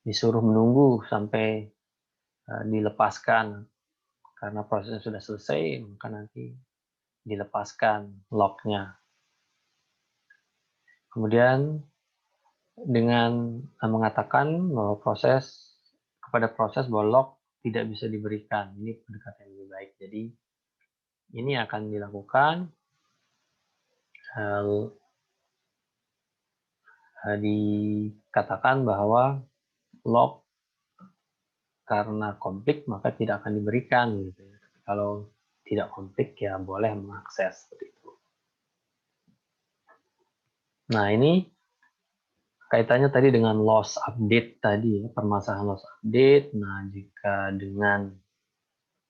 disuruh menunggu sampai dilepaskan karena prosesnya sudah selesai maka nanti dilepaskan locknya. Kemudian dengan mengatakan bahwa kepada proses bahwa lock tidak bisa diberikan. Ini pendekatan yang lebih baik. Jadi ini akan dilakukan dikatakan bahwa lock karena konflik maka tidak akan diberikan gitu ya. Kalau tidak konflik ya boleh mengakses seperti itu. Nah, ini kaitannya tadi dengan loss update tadi ya, permasalahan loss update. Nah, jika dengan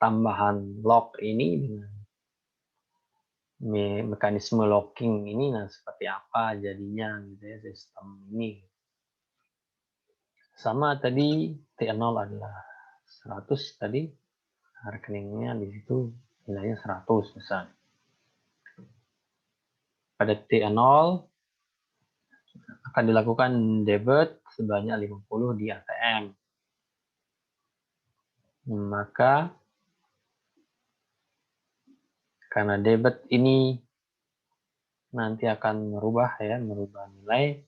tambahan lock ini dengan mekanisme locking ini nah seperti apa jadinya gitu ya sistem ini. Sama tadi T0 adalah 100 tadi rekeningnya di situ nilainya 100 misalnya. Pada T0 akan dilakukan debit sebanyak 50 di ATM. Maka karena debit ini nanti akan merubah nilai,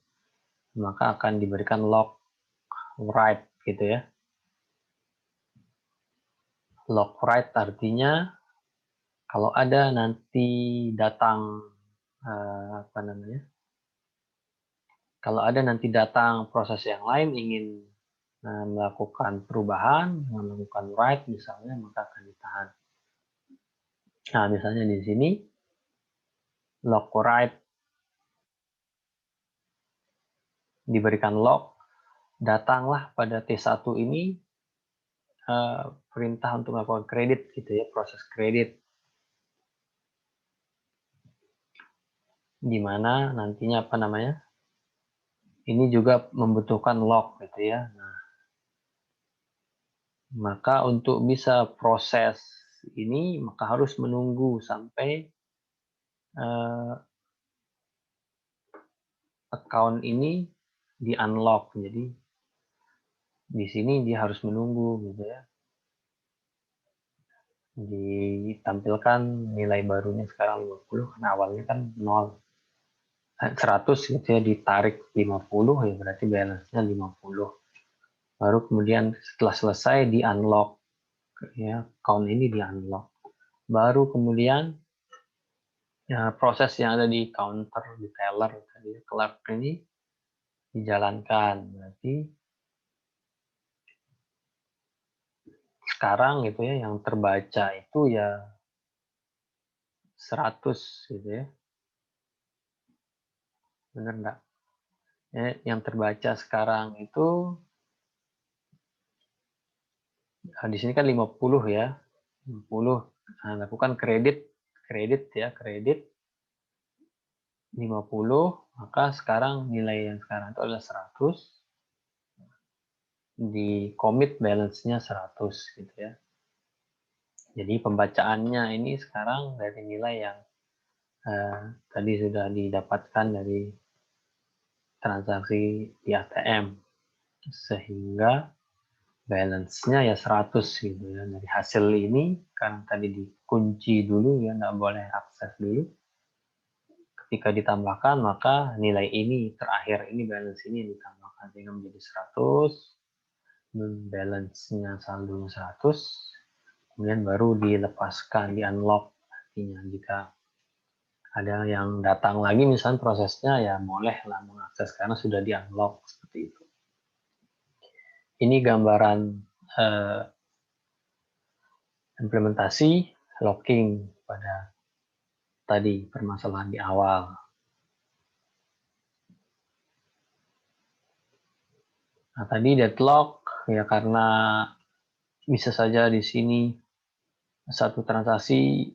maka akan diberikan lock write gitu ya. Lock write artinya kalau ada nanti datang kalau ada nanti datang proses yang lain ingin melakukan perubahan, melakukan write misalnya, maka akan ditahan. Nah, misalnya di sini lock write diberikan lock, datanglah pada T1 ini perintah untuk melakukan kredit gitu ya, proses kredit. Di mana nantinya ini juga membutuhkan lock gitu ya. Nah, maka untuk bisa proses ini maka harus menunggu sampai account ini di unlock. Jadi di sini dia harus menunggu gitu ya. Ditampilkan nilai barunya sekarang 50 karena awalnya kan 0. 100 gitu ya, ditarik 50 ya berarti balance-nya 50. Baru kemudian setelah selesai di unlock ya, account ini di unlock. Baru kemudian ya, proses yang ada di counter di teller tadi clerk ini dijalankan. Berarti sekarang gitu ya yang terbaca itu ya 100 gitu ya. Benar enggak? Ya, yang terbaca sekarang itu di sini kan 50 ya. 50. Nah, lakukan kredit ya, kredit 50, maka sekarang nilai yang sekarang itu adalah 100, di commit balance-nya 100 gitu ya. Jadi pembacaannya ini sekarang dari nilai yang tadi sudah didapatkan dari transaksi di ATM, sehingga balance-nya ya 100 gitu ya. Dari hasil ini kan tadi dikunci dulu ya, nggak boleh akses dulu. Ketika ditambahkan maka nilai ini terakhir ini balance ini ditambahkan sehingga menjadi 100, balance-nya saldo 100, kemudian baru dilepaskan, di unlock. Artinya jika ada yang datang lagi misalnya prosesnya ya bolehlah mengakses karena sudah di unlock seperti itu. Ini gambaran implementasi locking pada tadi permasalahan di awal. Nah, tadi deadlock ya karena bisa saja di sini satu transaksi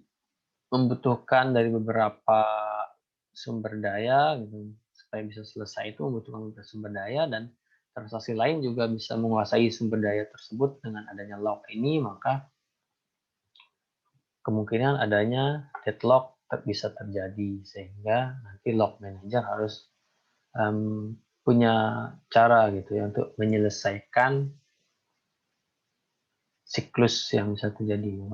membutuhkan dari beberapa sumber daya gitu, supaya bisa selesai itu membutuhkan beberapa sumber daya, dan transaksi lain juga bisa menguasai sumber daya tersebut. Dengan adanya lock ini maka kemungkinan adanya deadlock bisa terjadi, sehingga nanti lock manager harus punya cara gitu ya untuk menyelesaikan siklus yang bisa terjadi,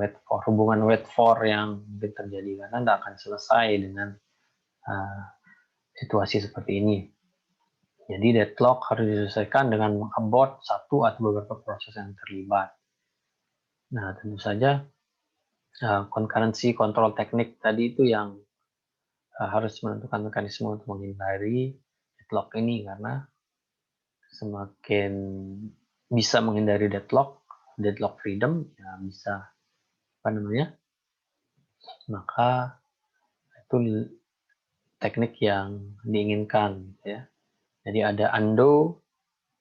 hubungan wait for yang mungkin terjadi, karena tidak akan selesai dengan situasi seperti ini. Jadi deadlock harus diselesaikan dengan mengabort satu atau beberapa proses yang terlibat. Nah, tentu saja concurrency control teknik tadi itu yang harus menentukan mekanisme untuk menghindari deadlock ini, karena semakin bisa menghindari deadlock freedom ya bisa maka itu teknik yang diinginkan ya. Jadi ada undo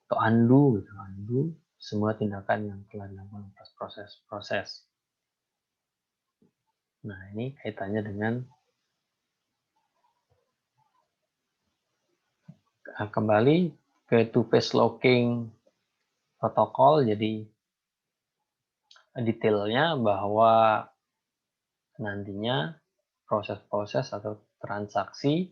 atau undo semua tindakan yang telah dilakukan proses. Nah, ini kaitannya dengan kembali ke two-phase locking protokol. Jadi detailnya bahwa nantinya proses-proses atau transaksi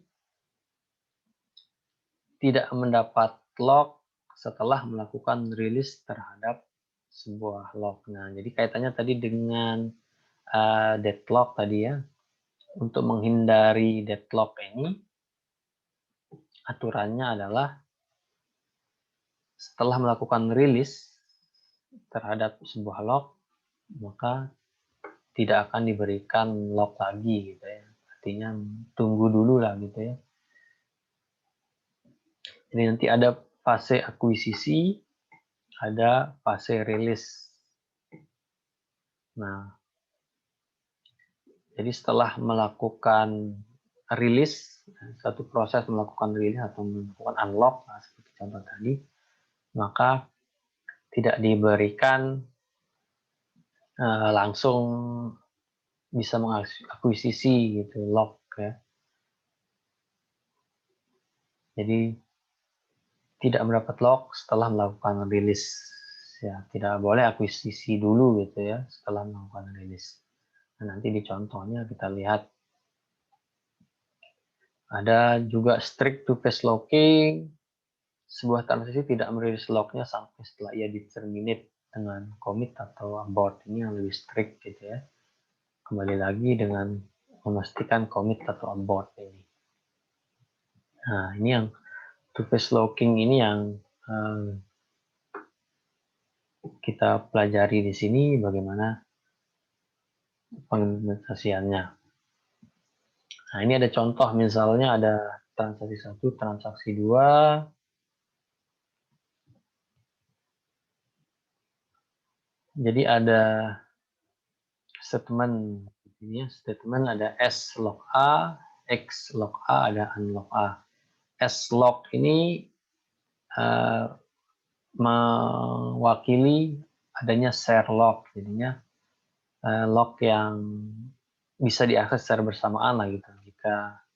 tidak mendapat lock setelah melakukan rilis terhadap sebuah lock. Nah, jadi kaitannya tadi dengan deadlock tadi ya. Untuk menghindari deadlock ini, aturannya adalah setelah melakukan rilis terhadap sebuah lock, maka tidak akan diberikan lock lagi gitu ya. Artinya tunggu dulu lah gitu ya. Jadi nanti ada fase akuisisi, ada fase rilis. Nah, jadi setelah melakukan rilis, satu proses melakukan rilis atau melakukan unlock, nah seperti contoh tadi, maka tidak diberikan langsung bisa mengakuisisi gitu lock ya. Jadi tidak mendapat lock setelah melakukan rilis ya, tidak boleh akuisisi dulu gitu ya setelah melakukan rilis. Nah, nanti di contohnya kita lihat ada juga strict two-phase locking. Sebuah transaksi tidak merilis locknya sampai setelah ia di-terminate dengan commit atau abort. Ini yang lebih strict gitu ya. Kembali lagi dengan memastikan commit atau abort ini. Nah, ini yang two-phase locking ini yang kita pelajari di sini bagaimana pengimplementasiannya. Nah, ini ada contoh misalnya ada transaksi 1, transaksi 2. Jadi ada statement ini statement ada S log A, X log A, ada unlock A. S log ini mewakili adanya share log, jadinya log yang bisa diakses secara bersamaan lah gitu. Jika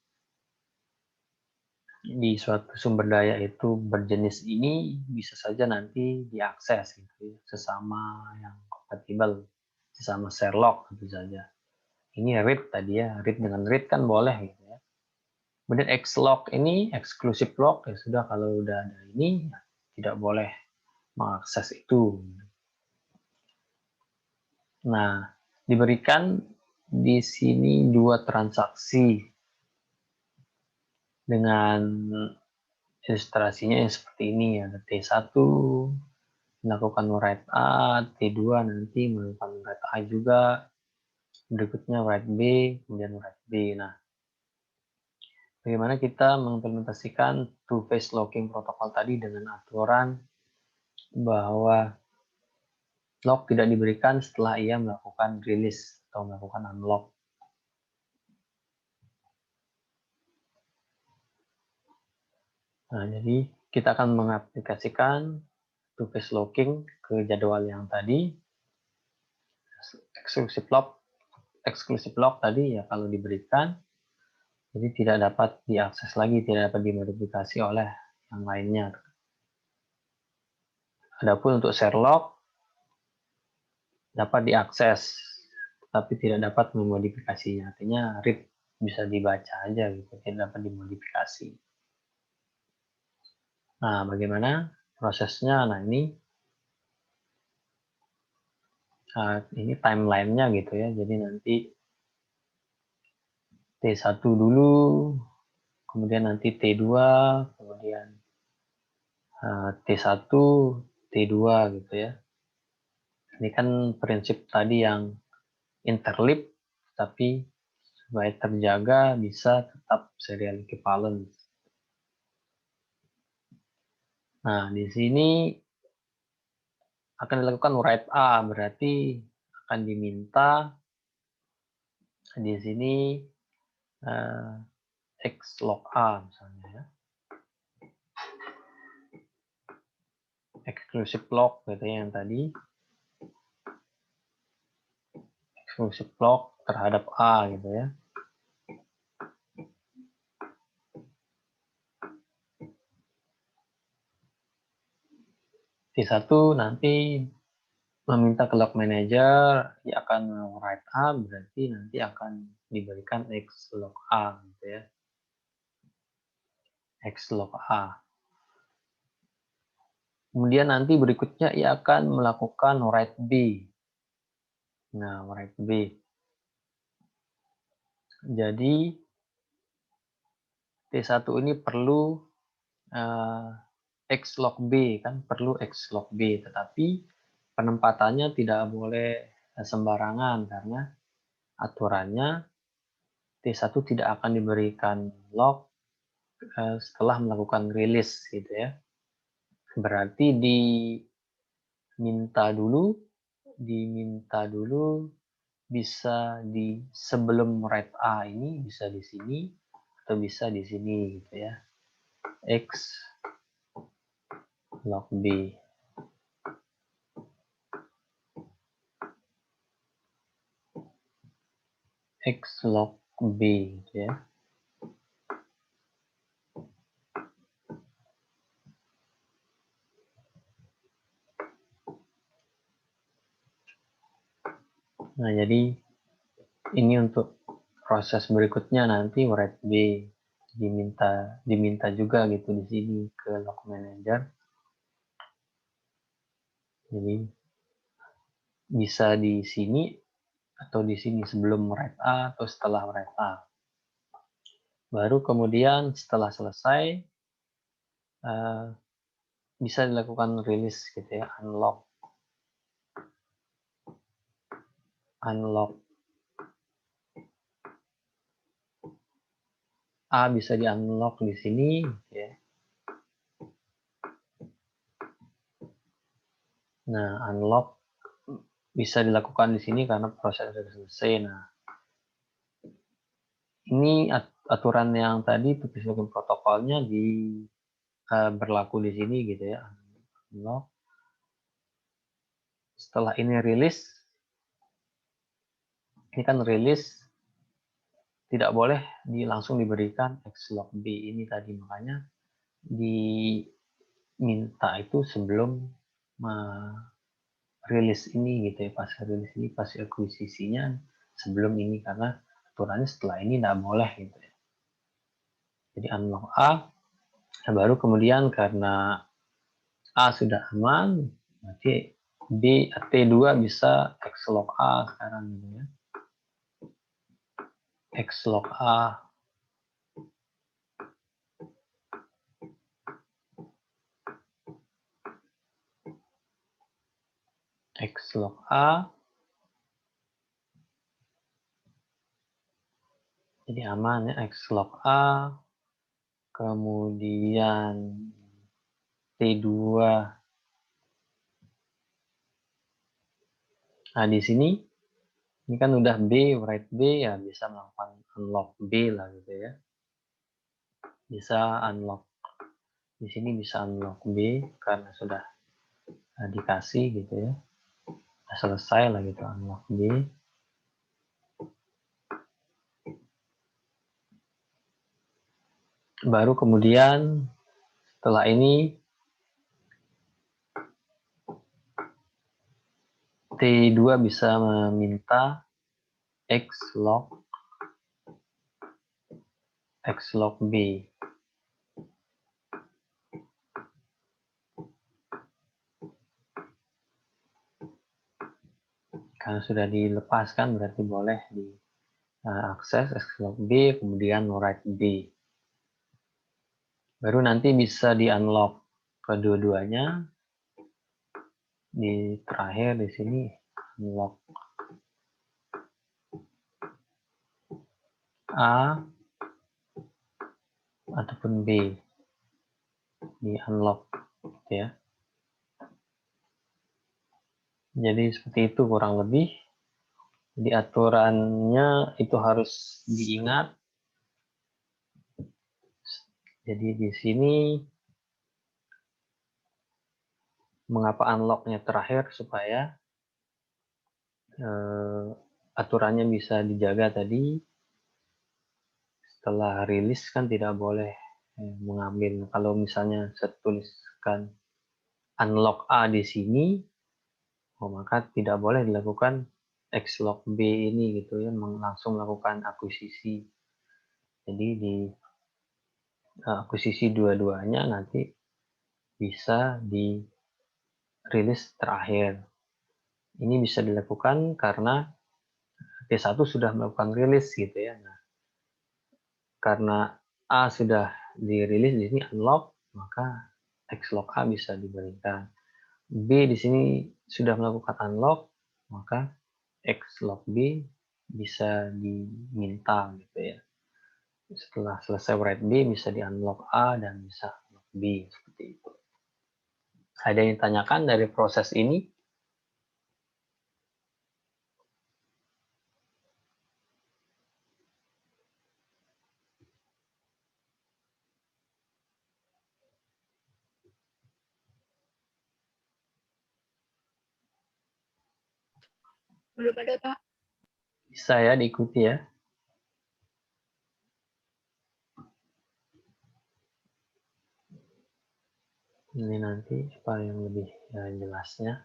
di suatu sumber daya itu berjenis ini bisa saja nanti diakses gitu ya, sesama yang kompatibel, sesama share log tentu saja. Ini read tadi ya, read dengan read kan boleh gitu ya. Kemudian Xlog ini exclusive log ya sudah, kalau udah ada ini ya, tidak boleh mengakses itu. Nah, diberikan di sini 2 transaksi dengan ilustrasinya yang seperti ini ya. T1 melakukan write A, T2 nanti melakukan write A juga, berikutnya write B, kemudian write B. Nah, bagaimana kita mengimplementasikan two-phase locking protokol tadi dengan aturan bahwa lock tidak diberikan setelah ia melakukan release atau melakukan unlock. Nah, jadi kita akan mengaplikasikan two-phase locking ke jadwal yang tadi. Exclusive lock tadi ya kalau diberikan, jadi tidak dapat diakses lagi, tidak dapat dimodifikasi oleh yang lainnya. Adapun untuk share lock dapat diakses, tapi tidak dapat memodifikasinya. Artinya read bisa dibaca aja gitu, tidak dapat dimodifikasi. Nah, bagaimana prosesnya? Nah, ini timelinenya gitu ya. Jadi nanti T1 dulu, kemudian nanti T2, kemudian T1, T2 gitu ya. Ini kan prinsip tadi yang interleave, tapi supaya terjaga bisa tetap serial equivalence. Nah, di sini akan dilakukan write A, berarti akan diminta di sini X log A misalnya ya. Exclusive log gitu ya yang tadi. Exclusive log terhadap A gitu ya. T1 nanti meminta ke log manager, dia akan write A, berarti nanti akan diberikan X log A gitu ya. X log A. Kemudian nanti berikutnya ia akan melakukan write B. Nah, write B. Jadi T1 ini perlu X log B kan, perlu X log B, tetapi penempatannya tidak boleh sembarangan karena aturannya T1 tidak akan diberikan log setelah melakukan rilis gitu ya. Berarti diminta dulu bisa di sebelum write A ini bisa di sini atau bisa di sini gitu ya. X log B. X log B gitu ya. Nah, jadi ini untuk proses berikutnya nanti write B diminta juga gitu di sini ke log manager. Jadi bisa di sini atau di sini sebelum write A atau setelah write A. Baru kemudian setelah selesai bisa dilakukan rilis gitu ya, unlock A bisa di unlock di sini ya. Nah, unlock bisa dilakukan di sini karena proses sudah selesai. Nah, ini aturan yang tadi public login protokolnya berlaku di sini gitu ya. Unlock. Setelah ini rilis, ini kan rilis tidak boleh langsung diberikan xlog B ini tadi, makanya diminta itu sebelum rilis ini gitu ya, pas rilis ini, pas akuisisinya sebelum ini, karena aturannya setelah ini tidak boleh gitu ya. Jadi unlock A, baru kemudian karena A sudah aman, nanti T2 bisa xlog A sekarang gitu ya. Xlog A xlog A, jadi aman ya, xlog A, kemudian T2. Nah, di sini ini kan udah B, write B, ya bisa melakukan unlock B lah gitu ya. Bisa unlock di sini, bisa unlock B karena sudah dikasih gitu ya. Sudah selesai lah gitu unlock B. Baru kemudian setelah ini T2 bisa meminta xlog B. Karena sudah dilepaskan berarti boleh diakses xlog B, kemudian write B. Baru nanti bisa di unlock kedua-duanya. Di terakhir di sini unlock A ataupun B, di unlock gitu ya. Jadi seperti itu kurang lebih. Jadi aturannya itu harus diingat. Jadi di sini mengapa unlocknya terakhir, supaya aturannya bisa dijaga tadi. Setelah rilis kan tidak boleh mengambil. Kalau misalnya saya tuliskan unlock A di sini, maka tidak boleh dilakukan xlog B ini gitu ya, langsung melakukan akuisisi. Jadi di akuisisi dua-duanya nanti bisa di rilis terakhir. Ini bisa dilakukan karena T1 sudah melakukan rilis gitu ya. Nah, karena A sudah dirilis di sini unlock, maka xlog A bisa diberikan. B di sini sudah melakukan unlock, maka xlog B bisa diminta gitu ya. Setelah selesai write B bisa di unlock A dan bisa unlock B, seperti itu. Ada yang ditanyakan dari proses ini? Belum ada, Pak. Bisa ya diikuti ya. Ini nanti supaya yang lebih jelasnya.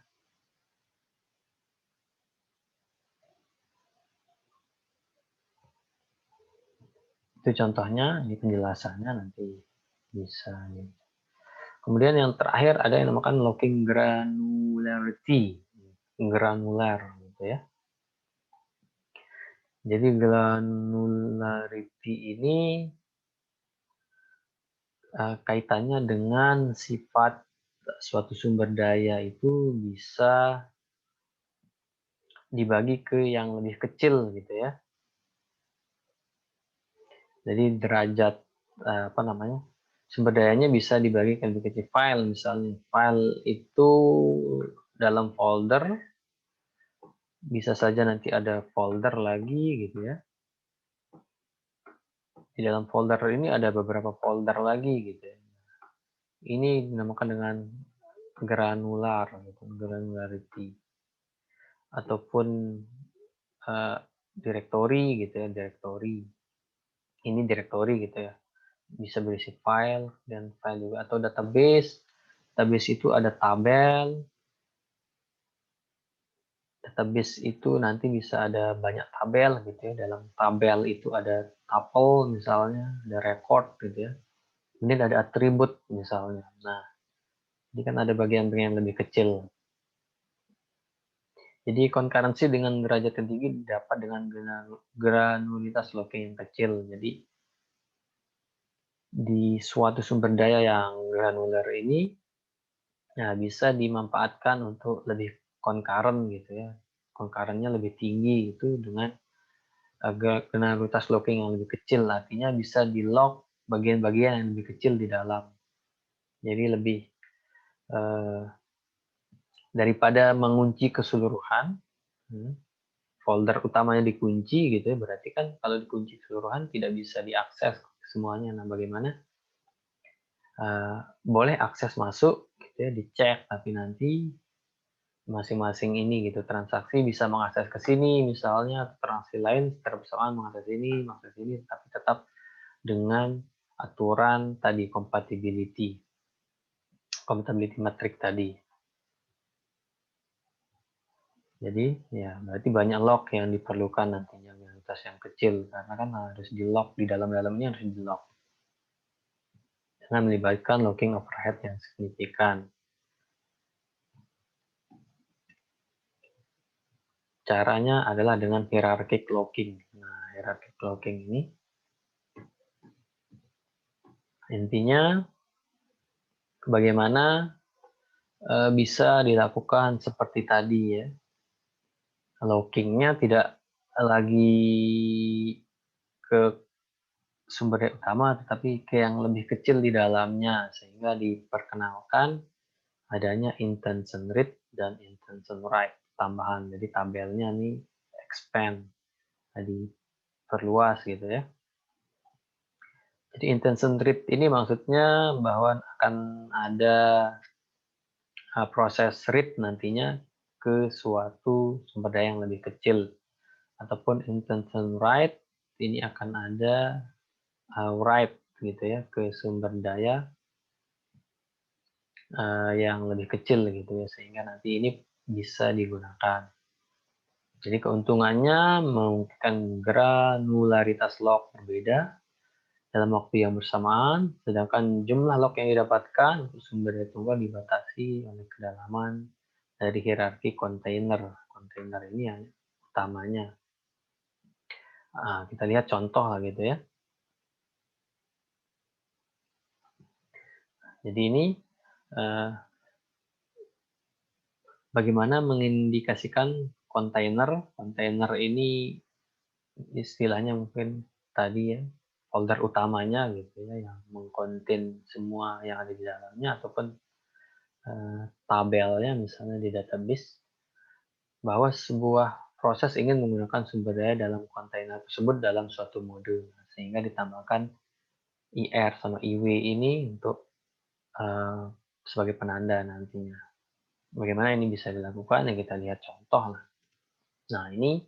Itu contohnya, ini penjelasannya nanti bisa. Kemudian yang terakhir ada yang dinamakan locking granularity, granular gitu ya. Jadi granularity ini kaitannya dengan sifat suatu sumber daya itu bisa dibagi ke yang lebih kecil gitu ya. Jadi derajat sumber dayanya bisa dibagi ke lebih kecil. File misalnya, file itu dalam folder bisa saja nanti ada folder lagi gitu ya. Di dalam folder ini ada beberapa folder lagi gitu ya. Ini dinamakan dengan granular gitu, granularity ataupun directory gitu ya, directory. Ini directory gitu ya. Bisa berisi file dan file juga atau database. Database itu ada tabel. Database itu nanti bisa ada banyak tabel gitu ya. Dalam tabel itu ada tuple misalnya, ada record gitu ya. Kemudian ada atribut misalnya. Nah, ini kan ada bagian-bagian lebih kecil. Jadi concurrency dengan derajat yang tinggi didapat dengan granulitas locking yang kecil. Jadi di suatu sumber daya yang granular ini ya bisa dimanfaatkan untuk lebih concurrent gitu ya. Concurrentnya lebih tinggi itu dengan granulitas locking yang lebih kecil. Artinya bisa di lock bagian-bagian yang lebih kecil di dalam. Jadi lebih daripada mengunci keseluruhan, folder utamanya dikunci gitu ya, berarti kan kalau dikunci keseluruhan tidak bisa diakses semuanya. Nah, bagaimana boleh akses masuk gitu ya, dicek, tapi nanti masing-masing ini gitu transaksi bisa mengakses ke sini misalnya, transaksi lain secara bersamaan mengakses ini, tapi tetap dengan aturan tadi compatibility metric tadi. Jadi ya berarti banyak lock yang diperlukan nantinya kuantitas yang kecil karena kan harus di lock di dalam-dalamnya harus di lock dengan melibatkan locking overhead yang signifikan. Caranya adalah dengan hierarchic locking. Nah, hierarchic locking ini intinya bagaimana bisa dilakukan seperti tadi ya. Lockingnya tidak lagi ke sumber daya utama, tetapi ke yang lebih kecil di dalamnya, sehingga diperkenalkan adanya intention read dan intention write tambahan. Jadi tabelnya nih expand, jadi perluas gitu ya. Jadi intention read ini maksudnya bahwa akan ada proses read nantinya ke suatu sumber daya yang lebih kecil, ataupun intention write ini akan ada write gitu ya ke sumber daya yang lebih kecil gitu ya, sehingga nanti ini bisa digunakan. Jadi keuntungannya memungkinkan granularitas lock berbeda dalam waktu yang bersamaan, sedangkan jumlah lock yang didapatkan untuk sumber daya tunggal dibatasi oleh kedalaman dari hierarki kontainer. Kontainer ini yang utamanya. Kita lihat contoh lah gitu ya. Jadi ini bagaimana mengindikasikan kontainer. Kontainer ini istilahnya mungkin tadi ya, folder utamanya gitu ya, yang mengkonten semua yang ada di dalamnya, ataupun tabelnya misalnya di database, bahwa sebuah proses ingin menggunakan sumber daya dalam kontainer tersebut dalam suatu mode, sehingga ditambahkan IR sama IW ini untuk sebagai penanda nantinya. Bagaimana ini bisa dilakukan? Ya kita lihat contoh lah. Nah ini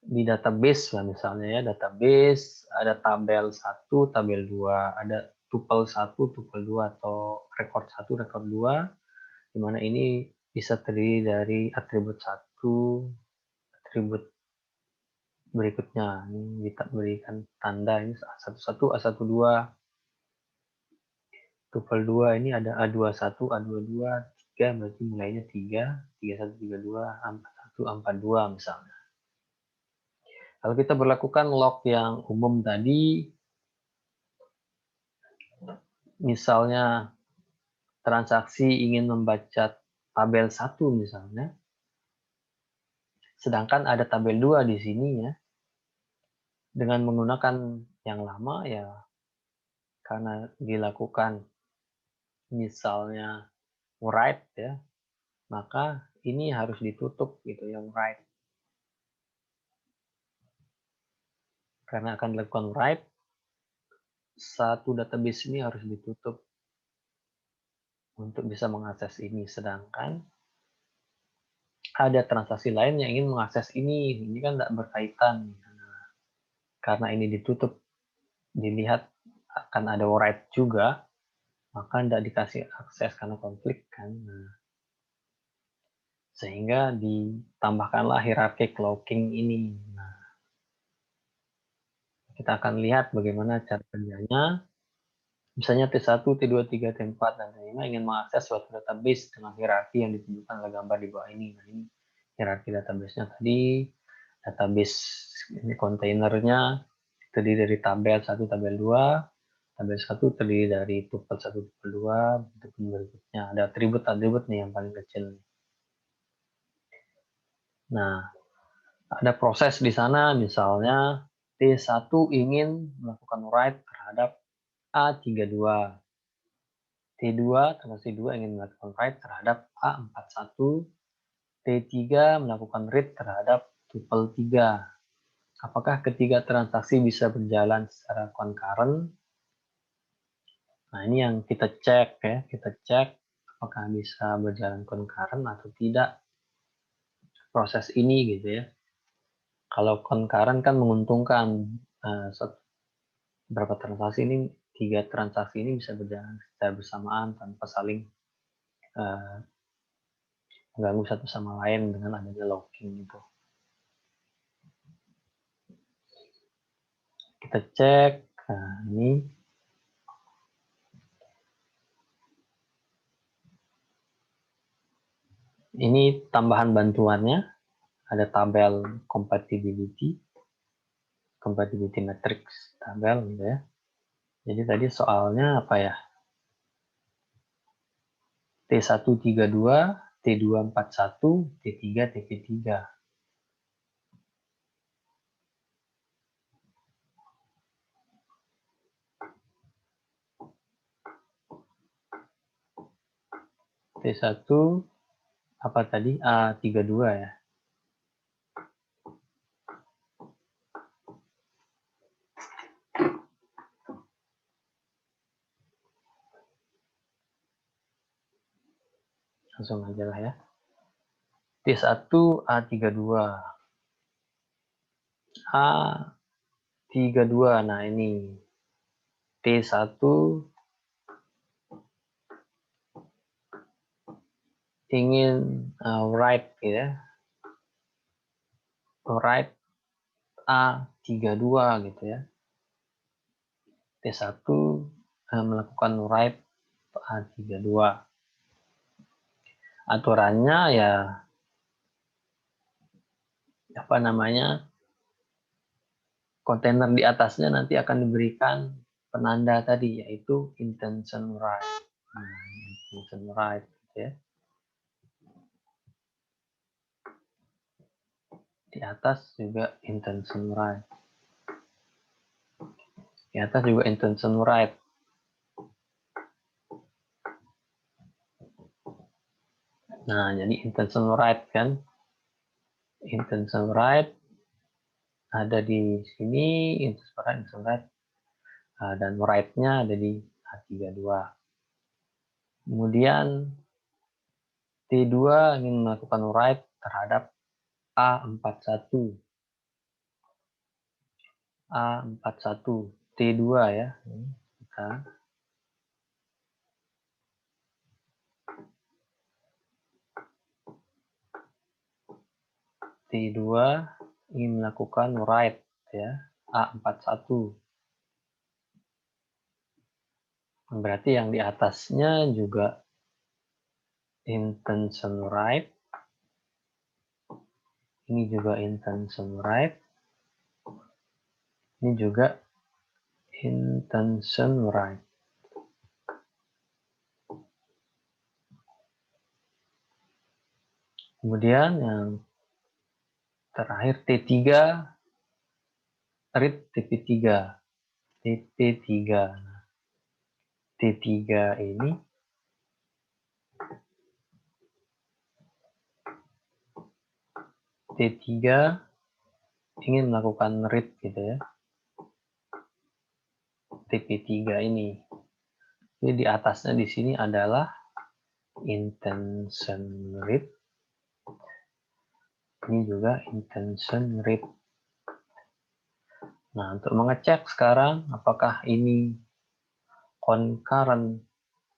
di database lah misalnya ya, database ada tabel 1, tabel 2, ada tuple 1, tuple 2 atau record 1, record 2, di mana ini bisa terdiri dari atribut 1, atribut berikutnya. Ini kita berikan tanda ini A11, A12, tuple 2 ini ada A21, A22, 3 berarti mulainya 3, 31, 32, 41, 42 misalnya. Kalau kita berlakukan lock yang umum tadi, misalnya transaksi ingin membaca tabel 1 misalnya, sedangkan ada tabel 2 di sini ya, dengan menggunakan yang lama ya, karena dilakukan misalnya write ya, maka ini harus ditutup gitu yang write. Karena akan dilakukan write, satu database ini harus ditutup untuk bisa mengakses ini, sedangkan ada transaksi lain yang ingin mengakses ini kan tidak berkaitan. Karena ini ditutup, dilihat akan ada write juga, maka tidak dikasih akses karena konflik kan. Sehingga ditambahkanlah hierarchy clocking ini. Nah, kita akan lihat bagaimana cara kerjanya. Misalnya T1, T2, T3, T4, dan T5 ingin mengakses suatu database dengan hierarki yang ditunjukkan oleh gambar di bawah ini. Nah, ini hierarki database-nya tadi. Database ini kontainernya terdiri dari tabel 1, tabel 2. Tabel 1 terdiri dari tuple 1, tuple 2. Berikutnya ada atribut-atribut nih yang paling kecil. Nah, ada proses di sana, misalnya T1 ingin melakukan write terhadap A32. T2, transaksi 2 ingin melakukan write terhadap A41. T3 melakukan read terhadap tuple 3. Apakah ketiga transaksi bisa berjalan secara concurrent? Nah, ini yang kita cek ya, kita cek apakah bisa berjalan concurrent atau tidak proses ini gitu ya. Kalau concurrent kan menguntungkan berapa transaksi ini, 3 transaksi ini bisa berjalan secara bersamaan tanpa saling mengganggu satu sama lain dengan adanya locking gitu. Kita cek, nah ini tambahan bantuannya, ada tabel compatibility matrix tabel gitu ya. Jadi tadi soalnya apa ya? T132, T241, T3, TP3. T1 apa tadi? A32 ya. Langsung aja lah ya. T1 A32. A32, nah ini. T1 ingin write gitu ya. Write A32 gitu ya. T1 melakukan write A32. Aturannya ya apa namanya, kontainer di atasnya nanti akan diberikan penanda tadi, yaitu intention write. Nah, intention write gitu ya. Di atas juga intention write. Di atas juga intention write. Nah, jadi intention write kan. Intention write ada di sini, intention write, dan write-nya ada di A32. Kemudian T2 ingin melakukan write terhadap A41. A41 T2 ya. Kita T2 ingin melakukan write ya, A41. Berarti yang di atasnya juga intention write. Ini juga intention write. Ini juga intention write. Kemudian yang terakhir T3, read TP3. TP3. T3 ini T3 ingin melakukan read gitu ya. TP3 ini. Jadi di atasnya di sini adalah intention read. Ini juga intention read. Nah, untuk mengecek sekarang apakah ini concurrent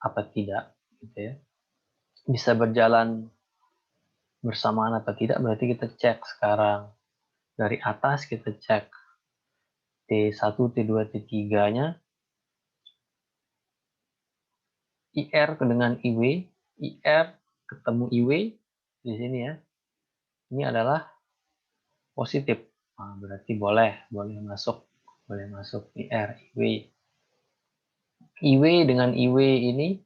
apa tidak gitu ya. Bisa berjalan bersamaan apa tidak, berarti kita cek sekarang. Dari atas kita cek T1, T2, T3-nya. IR dengan IW, IR ketemu IW di sini ya. Ini adalah positif. Nah, berarti boleh masuk IR, IW. IW dengan IW ini,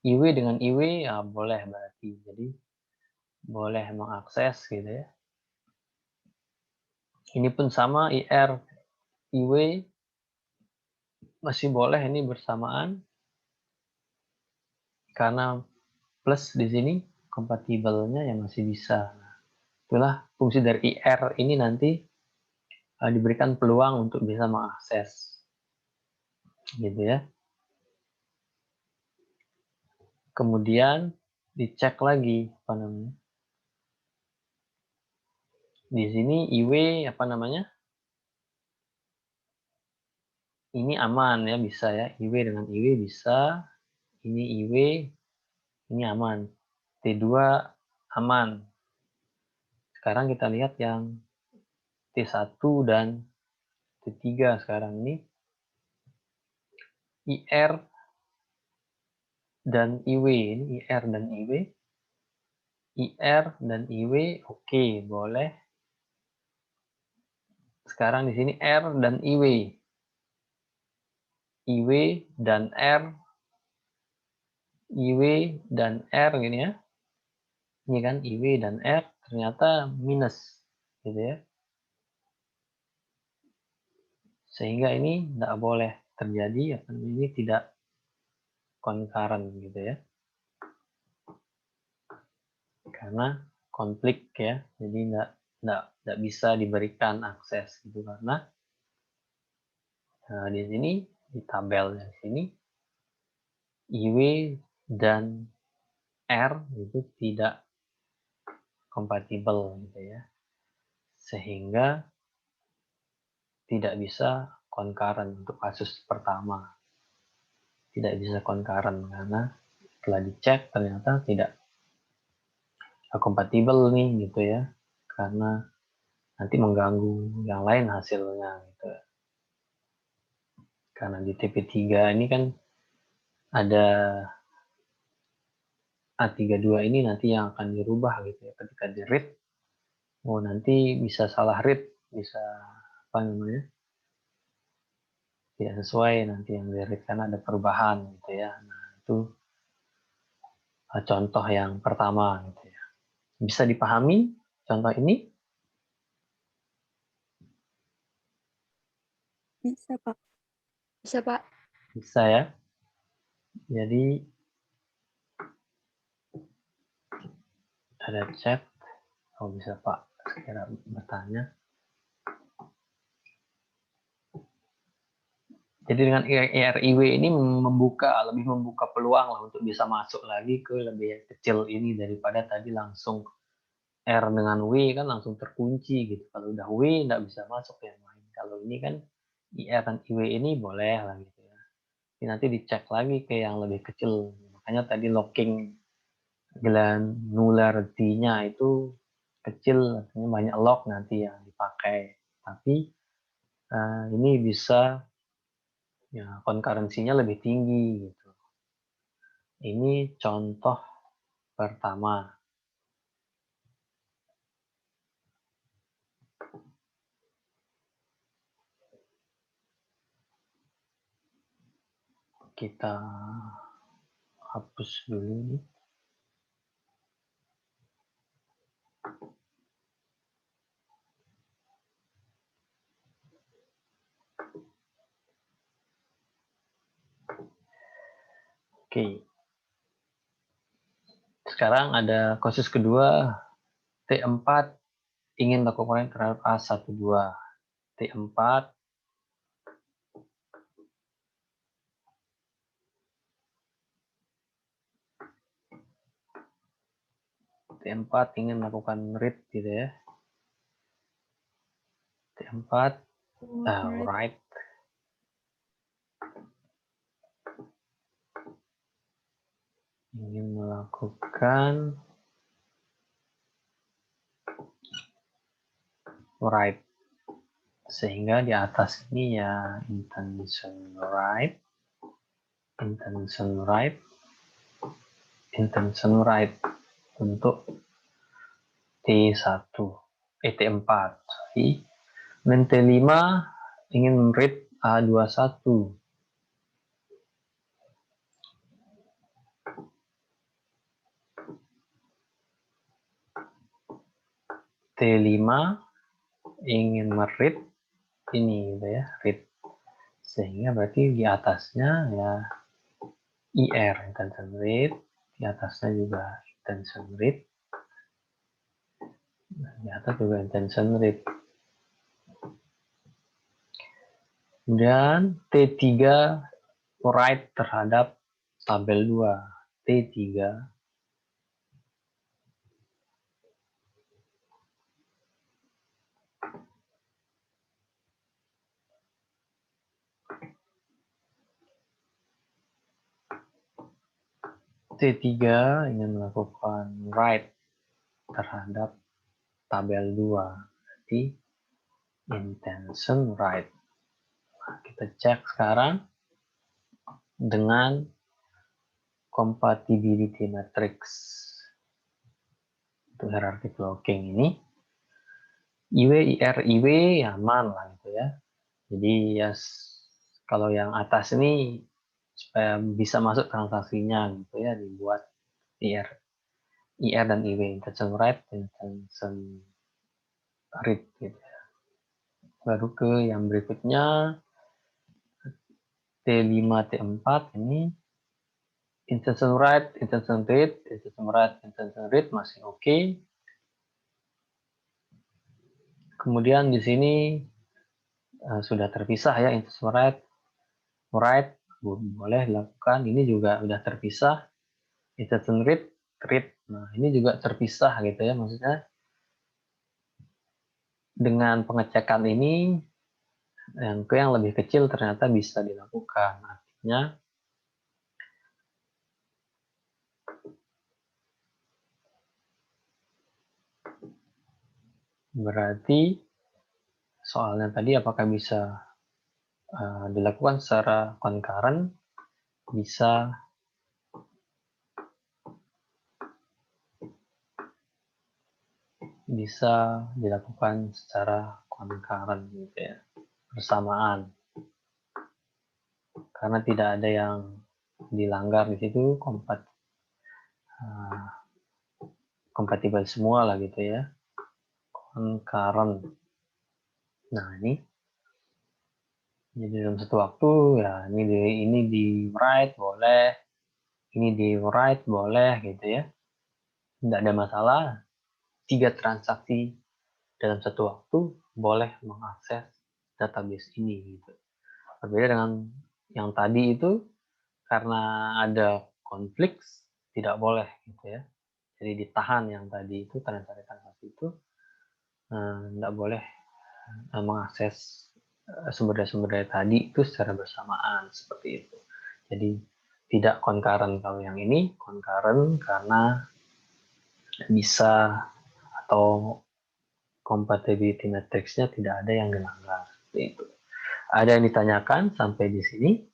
IW dengan IW ya boleh berarti. Jadi boleh mengakses gitu ya. Ini pun sama IR, IW masih boleh ini bersamaan karena plus di sini kompatibelnya yang masih bisa. Itulah fungsi dari IR ini nanti diberikan peluang untuk bisa mengakses gitu ya. Kemudian dicek lagi apa namanya. Di sini IW apa namanya? Ini aman ya, bisa ya. IW dengan IW bisa. Ini IW, ini aman. T2 aman. Sekarang kita lihat yang T1 dan T3 sekarang ini. IR dan IW, ini IR dan IW. IR dan IW oke, boleh. Sekarang di sini R dan IW. IW dan R, IW dan R gini ya. Ini kan IW dan R ternyata minus gitu ya. Sehingga ini tidak boleh terjadi, ini tidak concurrent gitu ya. Karena konflik ya, jadi tidak bisa diberikan akses gitu karena di sini di tabelnya di sini IW dan R itu tidak kompatibel gitu ya. Sehingga tidak bisa concurrent untuk kasus pertama. Tidak bisa concurrent karena setelah dicek ternyata tidak kompatibel nih gitu ya. Karena nanti mengganggu yang lain hasilnya gitu. Karena di TP3 ini kan ada A32 ini nanti yang akan dirubah gitu ya ketika di read. Oh, nanti bisa salah read, bisa apa namanya? Tidak sesuai nanti yang di read karena ada perubahan gitu ya. Nah, itu contoh yang pertama gitu ya. Bisa dipahami contoh ini? Bisa, Pak. Bisa, Pak. Bisa ya. Jadi ada chat. Oh bisa Pak, sekira bertanya. Jadi dengan IRIW ini lebih membuka peluang lah untuk bisa masuk lagi ke lebih kecil ini daripada tadi langsung R dengan W kan langsung terkunci gitu. Kalau udah W nggak bisa masuk yang lain. Kalau ini kan IR dan IW ini boleh lah gitu ya. Ini nanti dicek lagi ke yang lebih kecil. Makanya tadi locking granularity-nya itu kecil, artinya banyak lock nanti yang dipakai. Tapi ini bisa ya concurrency-nya lebih tinggi gitu. Ini contoh pertama. Kita hapus dulu nih. Oke. Sekarang ada kasus kedua, T4 ingin melakukan terhadap A12. T4 ingin melakukan read gitu ya. T4 write ingin melakukan write, sehingga di atas ini ya intention write untuk T1 T4 sorry. Dan T5 ingin read A21. T5 ingin meread ini gitu ya, read, sehingga berarti di atasnya ya IR intention read, di atasnya juga intention read, di atas juga intention read. Kemudian T3 write terhadap tabel 2. T3 ingin melakukan write terhadap tabel 2. Berarti intention write. Nah, kita cek sekarang dengan compatibility matrix untuk hierarchy blocking ini. IW, IR, IW aman lah gitu ya. Jadi ya kalau yang atas ini supaya bisa masuk transaksinya gitu ya, dibuat IR dan IW, intention write, intention read gitu ya. Baru ke yang berikutnya T5, T4 ini intention write, intention read masih oke. Kemudian di sini sudah terpisah ya, intention write boleh dilakukan. Ini juga sudah terpisah. Intention read. Nah, ini juga terpisah gitu ya, maksudnya dengan pengecekan ini yang lebih kecil ternyata bisa dilakukan. Artinya berarti soalnya tadi apakah bisa dilakukan secara concurrent? Bisa dilakukan secara concurrent gitu ya, bersamaan, karena tidak ada yang dilanggar di situ, kompatibel semua lah gitu ya, concurrent. Nah ini jadi dalam satu waktu ya, ini di write boleh, ini di write boleh gitu ya, tidak ada masalah. 3 transaksi dalam satu waktu boleh mengakses database ini gitu. Berbeda dengan yang tadi itu, karena ada konflik tidak boleh gitu ya. Jadi ditahan yang tadi itu, transaksi itu tidak boleh mengakses sumber daya tadi itu secara bersamaan seperti itu. Jadi tidak concurrent. Kalau yang ini concurrent karena bisa, atau compatibility matrix-nya tidak ada yang dilanggar. Seperti itu. Ada yang ditanyakan sampai di sini?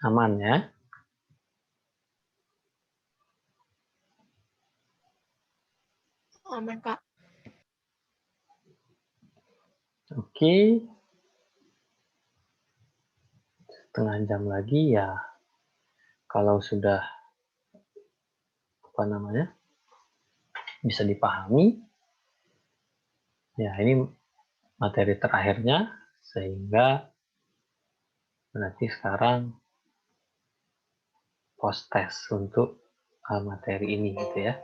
Aman ya? Aman, Kak. Oke. setengah jam lagi ya, kalau sudah bisa dipahami, ya ini materi terakhirnya, sehingga berarti sekarang post test untuk materi ini gitu ya.